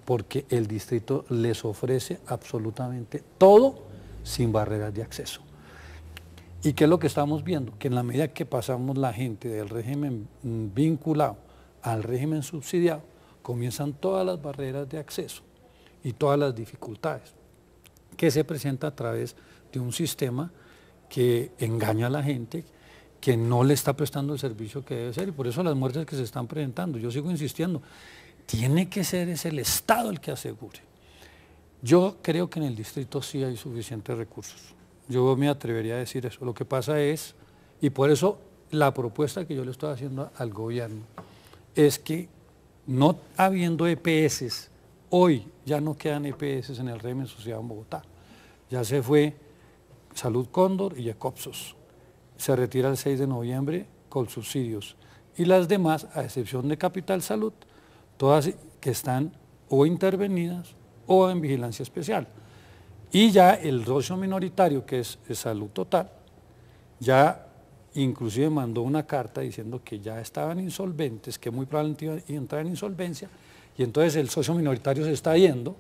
Porque el distrito les ofrece absolutamente todo sin barreras de acceso. ¿Y qué es lo que estamos viendo? Que en la medida que pasamos la gente del régimen vinculado al régimen subsidiado, comienzan todas las barreras de acceso y todas las dificultades que se presentan a través de un sistema que engaña a la gente, que no le está prestando el servicio que debe ser, y por eso las muertes que se están presentando. Yo sigo insistiendo, tiene que ser el Estado el que asegure. Yo creo que en el distrito sí hay suficientes recursos. Yo me atrevería a decir eso. Lo que pasa es, y por eso la propuesta que yo le estoy haciendo al gobierno, es que no habiendo EPS, hoy ya no quedan EPS en el régimen subsidiado en Bogotá. Ya se fue Salud Cóndor y Ecopsos. Se retira el 6 de noviembre con subsidios. Y las demás, a excepción de Capital Salud, todas que están o intervenidas o en vigilancia especial. Y ya el socio minoritario, que es Salud Total, ya inclusive mandó una carta diciendo que ya estaban insolventes, que muy probablemente iban a entrar en insolvencia, y entonces el socio minoritario se está yendo,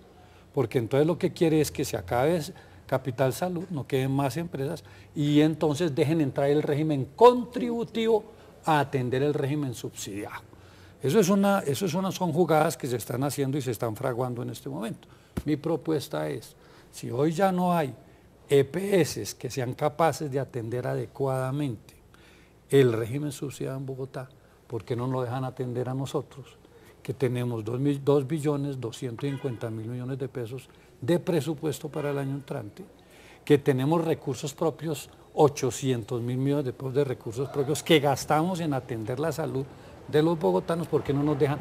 porque entonces lo que quiere es que se acabe Capital Salud, no queden más empresas, y entonces dejen entrar el régimen contributivo a atender el régimen subsidiado. Son jugadas que se están haciendo y se están fraguando en este momento. Mi propuesta es, si hoy ya no hay EPS que sean capaces de atender adecuadamente el régimen subsidiado en Bogotá, ¿por qué no lo dejan atender a nosotros? Que tenemos 2.250.000 millones de pesos de presupuesto para el año entrante, que tenemos recursos propios, 800.000 millones de pesos de recursos propios que gastamos en atender la salud de los bogotanos. ¿Por qué no nos dejan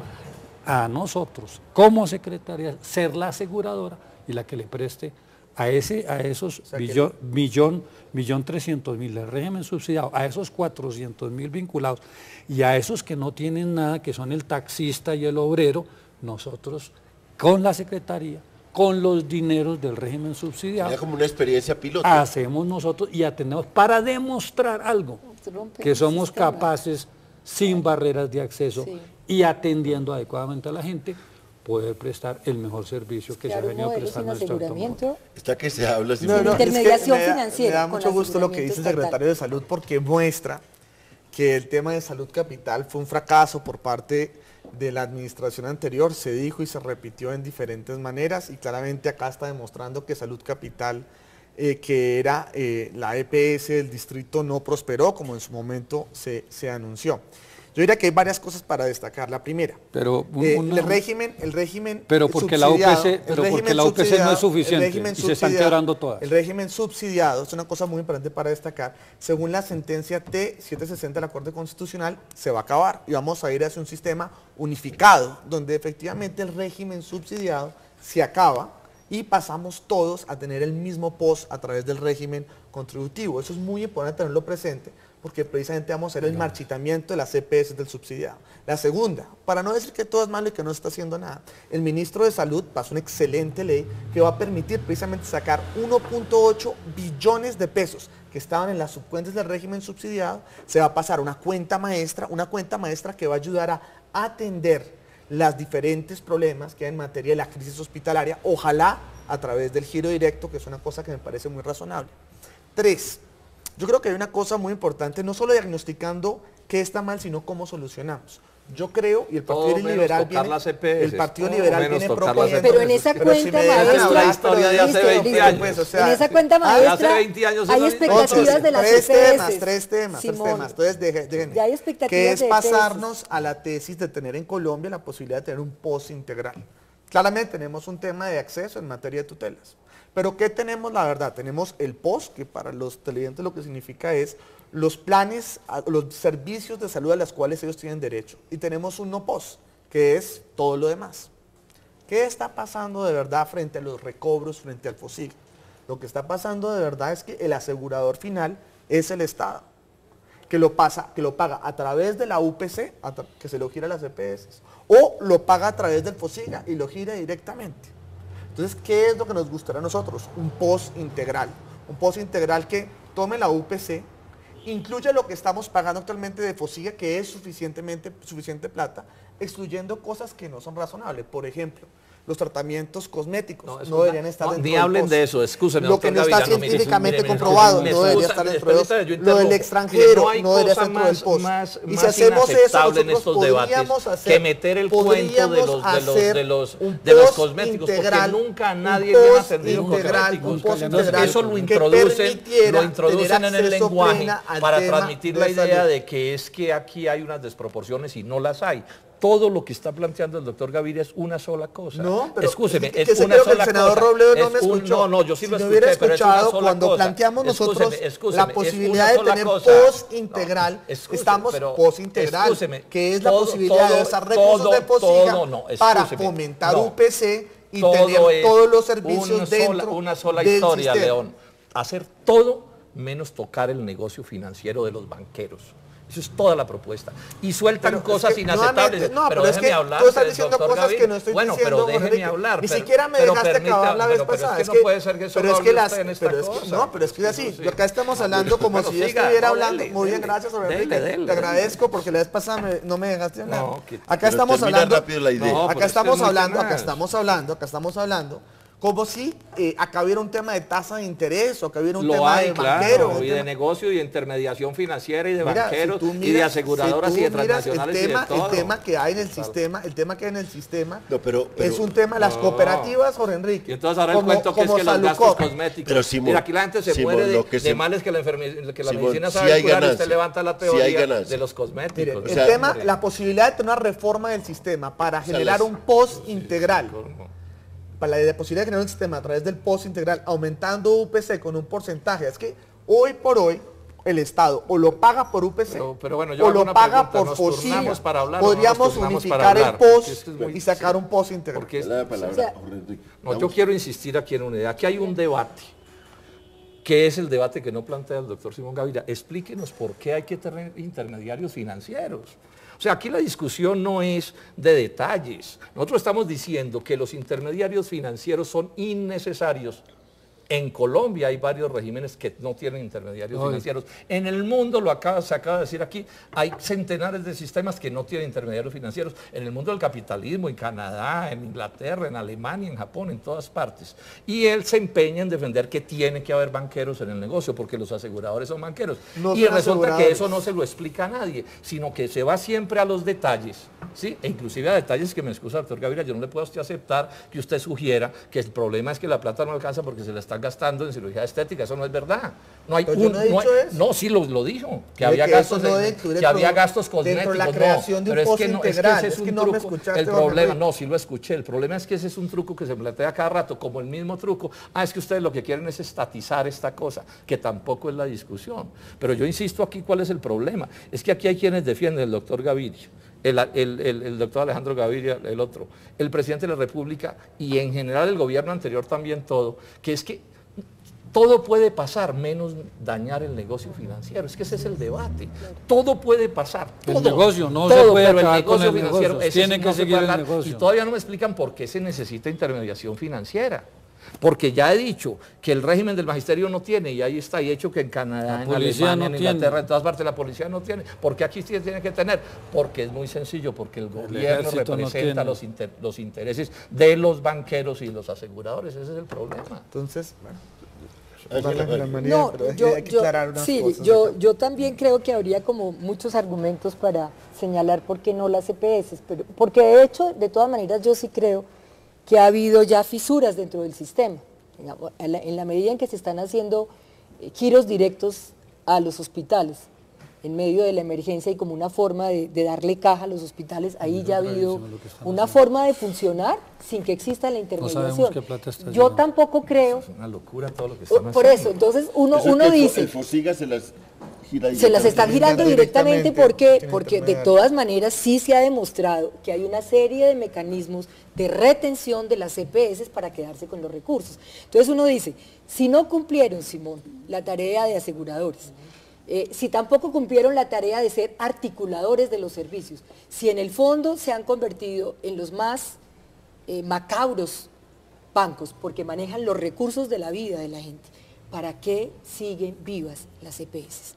a nosotros, como secretaría, ser la aseguradora y la que le preste a esos 1.300.000 del régimen subsidiado, a esos 400.000 vinculados y a esos que no tienen nada, que son el taxista y el obrero, nosotros con la secretaría, con los dineros del régimen subsidiado, era como una experiencia piloto, hacemos nosotros y atendemos para demostrar algo, que somos capaces, sin barreras de acceso y atendiendo adecuadamente a la gente, poder prestar el mejor servicio que se ha venido prestando en este automóvil. Está que se habla sin intermediación financiera. Me da mucho gusto lo que dice el secretario de Salud, porque muestra que el tema de Salud Capital fue un fracaso por parte de la administración anterior, se dijo y se repitió en diferentes maneras, y claramente acá está demostrando que Salud Capital, que era la EPS del distrito, no prosperó como en su momento se anunció. Yo diría que hay varias cosas para destacar. La primera, pero el régimen pero porque la UPC no es suficiente y se están quebrando todas. El régimen subsidiado es una cosa muy importante para destacar. Según la sentencia T760 de la Corte Constitucional, se va a acabar y vamos a ir hacia un sistema unificado, donde efectivamente el régimen subsidiado se acaba y pasamos todos a tener el mismo POS a través del régimen contributivo. Eso es muy importante tenerlo presente, porque precisamente vamos a hacer el marchitamiento de las EPS del subsidiado. La segunda, para no decir que todo es malo y que no se está haciendo nada, el ministro de Salud pasó una excelente ley que va a permitir precisamente sacar 1.8 billones de pesos que estaban en las subcuentas del régimen subsidiado, se va a pasar a una cuenta maestra que va a ayudar a atender los diferentes problemas que hay en materia de la crisis hospitalaria, ojalá a través del giro directo, que es una cosa que me parece muy razonable. 3. Yo creo que hay una cosa muy importante, no solo diagnosticando qué está mal, sino cómo solucionamos. Yo creo, y el Partido Liberal viene, proponiendo, pero en esa cuenta maestra, la historia de hace 20 años. Pues, o sea, en esa cuenta maestra hace 20 años hay expectativas de las EPS. Tres temas. Entonces, déjenme. Ya hay expectativas que es pasarnos a la tesis de tener en Colombia la posibilidad de tener un POS integral. Claramente tenemos un tema de acceso en materia de tutelas. Pero ¿qué tenemos? La verdad, tenemos el POS, que para los televidentes lo que significa es los planes, los servicios de salud a los cuales ellos tienen derecho. Y tenemos un no POS, que es todo lo demás. ¿Qué está pasando de verdad frente a los recobros, frente al FOSIG? Lo que está pasando de verdad es que el asegurador final es el Estado, que lo paga a través de la UPC, que se lo gira a las EPS, o lo paga a través del FOSIGA y lo gira directamente. Entonces, ¿qué es lo que nos gustaría a nosotros? Un POS integral. Un POS integral que tome la UPC, incluya lo que estamos pagando actualmente de FOSIGA, que es suficiente plata, excluyendo cosas que no son razonables. Por ejemplo, los tratamientos cosméticos no deberían estar dentro del hablen POS. De eso, escúcheme. Lo que no está científicamente comprobado no debería estar dentro del POS. Lo del extranjero no debería estar dentro del POS. Y si hacemos eso, nosotros podríamos hacer, que meter el cuento de los cosméticos, porque nunca nadie le ha atendido cosméticos. Entonces eso lo introducen en el lenguaje para transmitir la idea de que es que aquí hay unas desproporciones y no las hay. Todo lo que está planteando el doctor Gaviria es una sola cosa. No, pero escúcheme, es una sola cosa. El senador Robledo no me escuchó. No, yo sí lo escuché, hubiera pero es una sola cuando cosa. Planteamos nosotros la posibilidad de tener POS integral, estamos POS integral, que es la posibilidad de usar recursos de FOSIGA para fomentar UPC y tener todos los servicios dentro una sola historia, León. Hacer todo menos tocar el negocio financiero de los banqueros. Eso es toda la propuesta. Y sueltan cosas inaceptables. Pero déjeme hablar, tú estás diciendo cosas que no estoy diciendo. Bueno, pero déjeme hablar. Ni siquiera me dejaste acabar la vez pasada. Es que no puede ser que eso no hable usted en esta cosa. No, pero es que es así. Acá estamos hablando como si yo estuviera hablando. Muy bien, gracias, Enrique. Te agradezco porque la vez pasada no me dejaste hablar. Acá estamos hablando. Acá estamos hablando. Como si acá hubiera un tema de tasa de interés o acá hubiera un tema de banqueros. Y de negocio y de intermediación financiera y de banqueros y de aseguradoras y de transnacionales y de todo. El tema que hay en el sistema, es un tema de las cooperativas, Jorge Enrique. Y entonces ahora el cuento que es que los gastos cosméticos. Pero Simón, mira, aquí la gente se muere de males que la medicina sabe curar y usted levanta la teoría de los cosméticos. El tema, la posibilidad de tener una reforma del sistema para generar un post integral. Para la posibilidad de generar un sistema a través del post integral, aumentando UPC con un porcentaje. Es que hoy por hoy el Estado o lo paga por UPC pero bueno, o lo paga por FOSIGA. Podríamos unificar el post y sacar un post integral. Yo quiero insistir aquí en una idea. Aquí hay un debate, que es el debate que no plantea el doctor Simón Gaviria. Explíquenos por qué hay que tener intermediarios financieros. O sea, aquí la discusión no es de detalles. Nosotros estamos diciendo que los intermediarios financieros son innecesarios. En Colombia hay varios regímenes que no tienen intermediarios financieros. En el mundo, se acaba de decir aquí, hay centenares de sistemas que no tienen intermediarios financieros. En el mundo del capitalismo, en Canadá, en Inglaterra, en Alemania, en Japón, en todas partes. Y él se empeña en defender que tiene que haber banqueros en el negocio, porque los aseguradores son banqueros. Y resulta que eso no se lo explica a nadie, sino que se va siempre a los detalles, ¿sí? E inclusive a detalles que me excusa, doctor Gaviria, yo no le puedo a usted aceptar que usted sugiera que el problema es que la plata no alcanza porque se la están gastando en cirugía estética. Eso no es verdad. No hay sí lo dijo, que había gastos cosméticos. La creación de un post integral. Es que no me escuchaste. El problema, no, sí lo escuché. El problema es que ese es un truco que se plantea cada rato, como el mismo truco. Es que ustedes lo que quieren es estatizar esta cosa, que tampoco es la discusión. Pero yo insisto aquí, ¿cuál es el problema? Es que aquí hay quienes defienden el doctor Gaviria, el doctor Alejandro Gaviria, el otro, el presidente de la República y en general el gobierno anterior también todo, que es que todo puede pasar menos dañar el negocio financiero. Es que ese es el debate. Todo puede pasar. Todo, el negocio no se puede acabar con el negocio. Tiene que seguir el negocio. Y todavía no me explican por qué se necesita intermediación financiera. Porque ya he dicho que el régimen del magisterio no tiene, y ahí está, y he hecho que en Canadá, en Alemania, en Inglaterra, en todas partes la policía no tiene. ¿Por qué aquí sí tiene que tener? Porque es muy sencillo, porque el gobierno representa los intereses de los banqueros y los aseguradores. Ese es el problema. Entonces, yo también creo que habría como muchos argumentos para señalar por qué no las EPS, pero, porque de hecho, de todas maneras, yo sí creo que ha habido ya fisuras dentro del sistema, en la medida en que se están haciendo giros directos a los hospitales, en medio de la emergencia y como una forma de darle caja a los hospitales, ahí ya ha habido una forma de funcionar sin que exista la intermediación. Yo tampoco creo... Es una locura todo lo que están haciendo. Por eso, entonces uno dice... El FOSIGA se las están girando directamente porque de todas maneras sí se ha demostrado que hay una serie de mecanismos de retención de las EPS para quedarse con los recursos. Entonces uno dice, si no cumplieron, Simón, la tarea de aseguradores, si tampoco cumplieron la tarea de ser articuladores de los servicios, si en el fondo se han convertido en los más macabros bancos porque manejan los recursos de la vida de la gente, ¿para qué siguen vivas las EPS?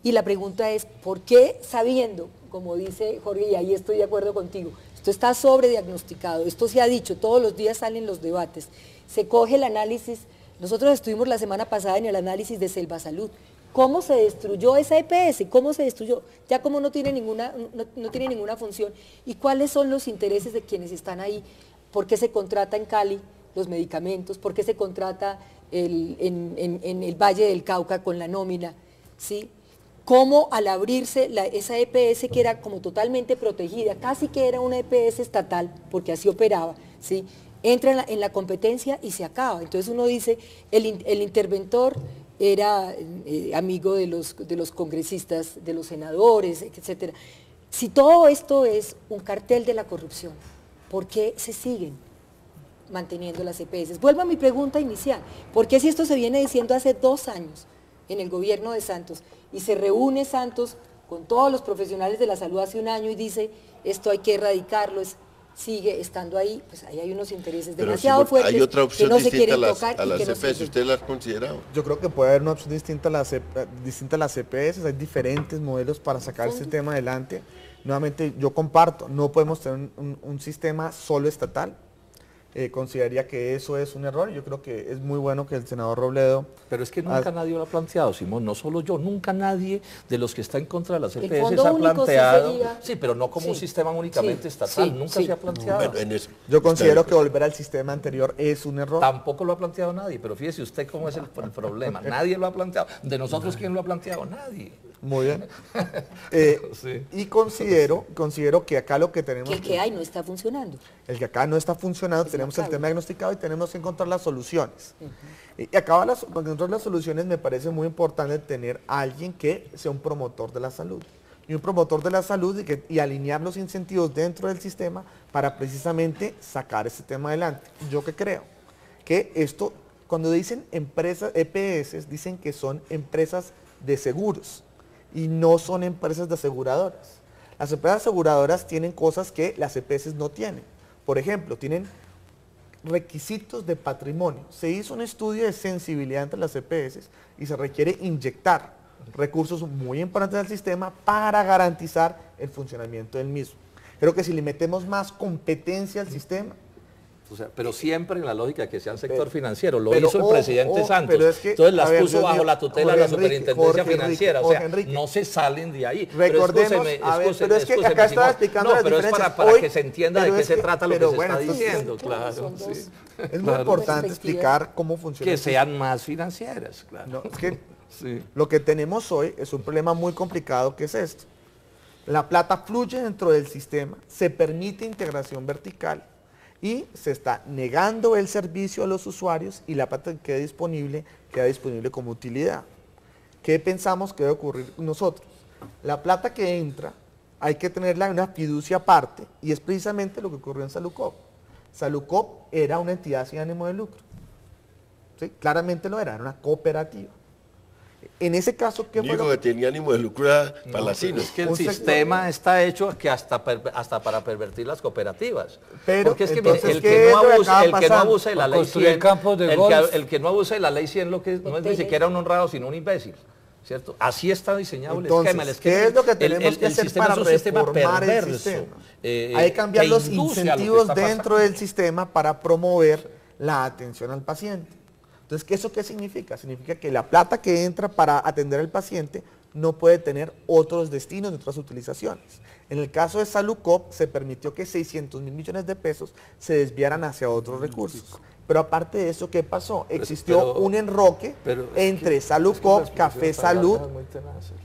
Y la pregunta es, ¿por qué sabiendo, como dice Jorge, y ahí estoy de acuerdo contigo, esto está sobrediagnosticado, esto se ha dicho, todos los días salen los debates, se coge el análisis, nosotros estuvimos la semana pasada en el análisis de Selva Salud, ¿cómo se destruyó esa EPS? ¿Cómo se destruyó? Ya como no tiene ninguna función, ¿y cuáles son los intereses de quienes están ahí? ¿Por qué se contrata en Cali los medicamentos? ¿Por qué se contrata en el Valle del Cauca con la nómina? ¿Sí? Cómo al abrirse esa EPS que era como totalmente protegida, casi que era una EPS estatal, porque así operaba, ¿sí? Entra en la competencia y se acaba. Entonces uno dice, el interventor era amigo de los congresistas, de los senadores, etc. Si todo esto es un cartel de la corrupción, ¿por qué se siguen manteniendo las EPS? Vuelvo a mi pregunta inicial, ¿por qué si esto se viene diciendo hace 2 años en el gobierno de Santos y se reúne Santos con todos los profesionales de la salud hace un año y dice, esto hay que erradicarlo, sigue estando ahí, pues ahí hay unos intereses demasiado fuertes hay otra opción que no se distinta quieren tocar a las y que EPS, ¿usted la ha considerado? Yo creo que puede haber una opción distinta a las EPS, hay diferentes modelos para sacar este tema adelante. Nuevamente, yo comparto, no podemos tener un sistema solo estatal. Consideraría que eso es un error. Yo creo que es muy bueno que el senador Robledo... Pero es que nunca nadie lo ha planteado, Simón, no solo yo, nunca nadie de los que está en contra de las EPS ha planteado... Sí, pero no como un sistema únicamente estatal, nunca se ha planteado. Bueno, yo considero que volver al sistema anterior es un error. Tampoco lo ha planteado nadie, pero fíjese usted cómo es el problema. Nadie lo ha planteado. De nosotros, ¿quién lo ha planteado? Nadie. Muy bien. Y considero que acá lo que tenemos... Que el que hay no está funcionando. El que acá no está funcionando, tenemos el tema diagnosticado y tenemos que encontrar las soluciones. Y acá para encontrar las soluciones me parece muy importante tener a alguien que sea un promotor de la salud. Y un promotor de la salud y alinear los incentivos dentro del sistema para precisamente sacar este tema adelante. Yo que creo que esto, cuando dicen empresas, EPS, dicen que son empresas de seguros y no son empresas de aseguradoras. Las empresas aseguradoras tienen cosas que las EPS no tienen. Por ejemplo, tienen requisitos de patrimonio. Se hizo un estudio de sensibilidad entre las EPS y se requiere inyectar recursos muy importantes al sistema para garantizar el funcionamiento del mismo. Creo que si le metemos más competencia al sistema... O sea, pero siempre en la lógica que sea el sector financiero, lo hizo el presidente Santos, entonces las puso bajo la tutela de la superintendencia financiera, o sea, no se salen de ahí. Recordemos, pero es que acá estaba explicando las diferencias. Para que se entienda de qué se trata lo que se está diciendo, claro. Es muy importante explicar cómo funciona. Que sean más financieras, claro. Es que lo que tenemos hoy es un problema muy complicado que es esto. La plata fluye dentro del sistema, se permite integración vertical, y se está negando el servicio a los usuarios y la plata que queda disponible como utilidad. ¿Qué pensamos que debe ocurrir nosotros? La plata que entra hay que tenerla en una fiducia aparte y es precisamente lo que ocurrió en Saludcop. Saludcop era una entidad sin ánimo de lucro. ¿Sí? Claramente lo era una cooperativa. En ese caso, ¿qué fue lo que tenía ánimo de lucro era Palacino? Es que el sistema está hecho que hasta para pervertir las cooperativas. Pero porque es que el que no abuse de la ley 100, el que no abuse de la ley 100 lo que no es ni siquiera un honrado, sino un imbécil. ¿Cierto? Así está diseñado el esquema. ¿Qué es lo que tenemos que hacer para reformar el sistema? Hay que cambiar los incentivos dentro del sistema para promover la atención al paciente. Entonces, ¿eso qué significa? Significa que la plata que entra para atender al paciente no puede tener otros destinos ni otras utilizaciones. En el caso de Saludcop se permitió que 600.000 millones de pesos se desviaran hacia otros recursos. Pero aparte de eso, ¿qué pasó? Existió un enroque entre Saludcop, Café Salud,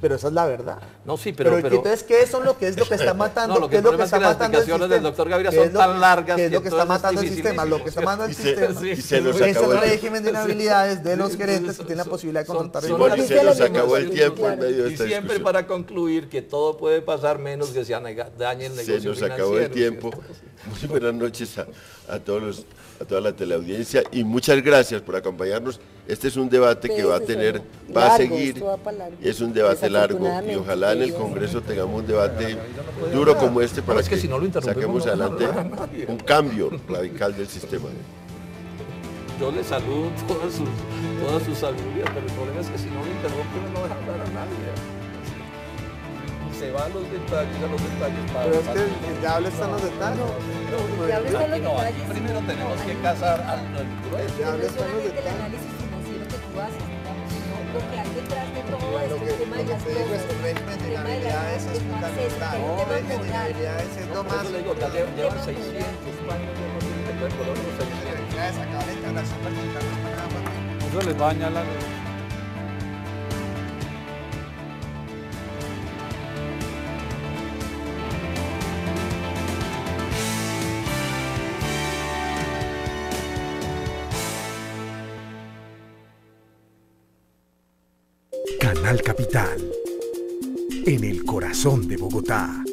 pero esa es la verdad. No, sí, pero entonces, ¿qué es lo que está matando? No, lo que es lo que está matando el sistema? Del doctor Gaviria son tan largas. ¿Qué es lo que está matando el sistema? Lo que está matando el sistema es el régimen de inhabilidades de los gerentes que tienen la posibilidad de contratar. Se nos acabó el tiempo en medio de esta discusión. Y siempre para concluir que todo puede pasar menos que se dañe el negocio financiero. Se nos acabó el tiempo. Muy buenas noches a toda la teleaudiencia y muchas gracias por acompañarnos. Este es un debate que va a seguir, es un debate largo y ojalá en el Congreso tengamos un debate duro como este para que saquemos adelante un cambio radical del sistema. Yo le saludo todas sus sabidurías, pero el problema es que si no lo interrumpen no deja hablar a nadie. Se va a los detalles para... Pero es que el diablo está en los detalles. Primero tenemos que casar al grueso. El diablo está en los detalles. El análisis financiero que tú haces, lo que hay detrás de todo es el tema de las cosas. El régimen de inhabilidades es fundamental. El régimen de inhabilidades es lo más... Llevan 600 años de eso les baña la... Canal Capital, en el corazón de Bogotá.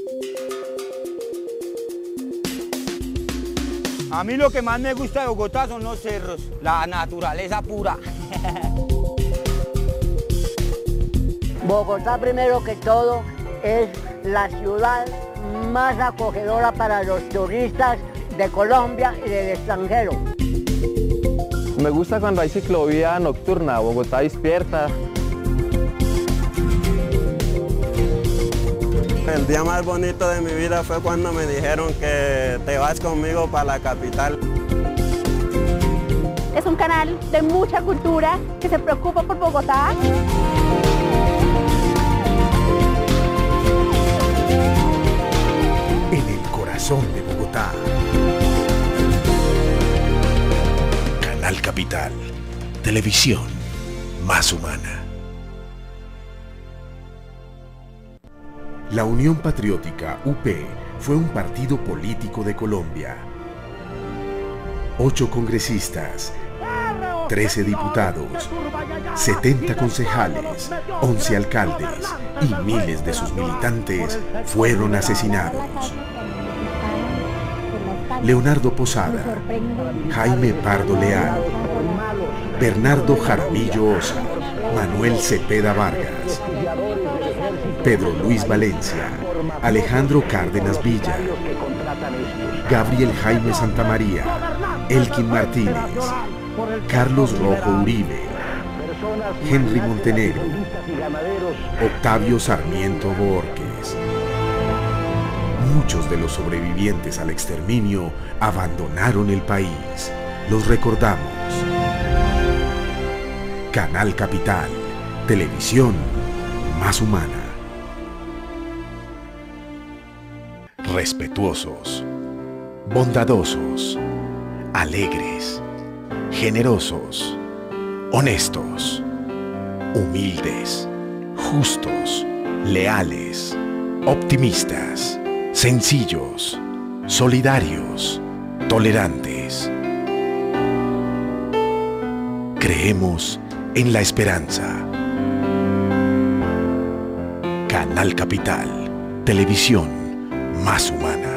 A mí lo que más me gusta de Bogotá son los cerros, la naturaleza pura. Bogotá, primero que todo, es la ciudad más acogedora para los turistas de Colombia y del extranjero. Me gusta cuando hay ciclovía nocturna, Bogotá despierta. El día más bonito de mi vida fue cuando me dijeron que te vas conmigo para la capital. Es un canal de mucha cultura que se preocupa por Bogotá. En el corazón de Bogotá. Canal Capital, televisión más humana. La Unión Patriótica, UP, fue un partido político de Colombia. 8 congresistas, 13 diputados, 70 concejales, 11 alcaldes y miles de sus militantes fueron asesinados. Leonardo Posada, Jaime Pardo Leal, Bernardo Jaramillo Osa, Manuel Cepeda Vargas, Pedro Luis Valencia, Alejandro Cárdenas Villa, Gabriel Jaime Santamaría, Elkin Martínez, Carlos Rojo Uribe, Henry Montenegro, Octavio Sarmiento Borges. Muchos de los sobrevivientes al exterminio abandonaron el país. Los recordamos. Canal Capital, televisión más humana. Respetuosos, bondadosos, alegres, generosos, honestos, humildes, justos, leales, optimistas, sencillos, solidarios, tolerantes. Creemos en la esperanza. Canal Capital, televisión más humana.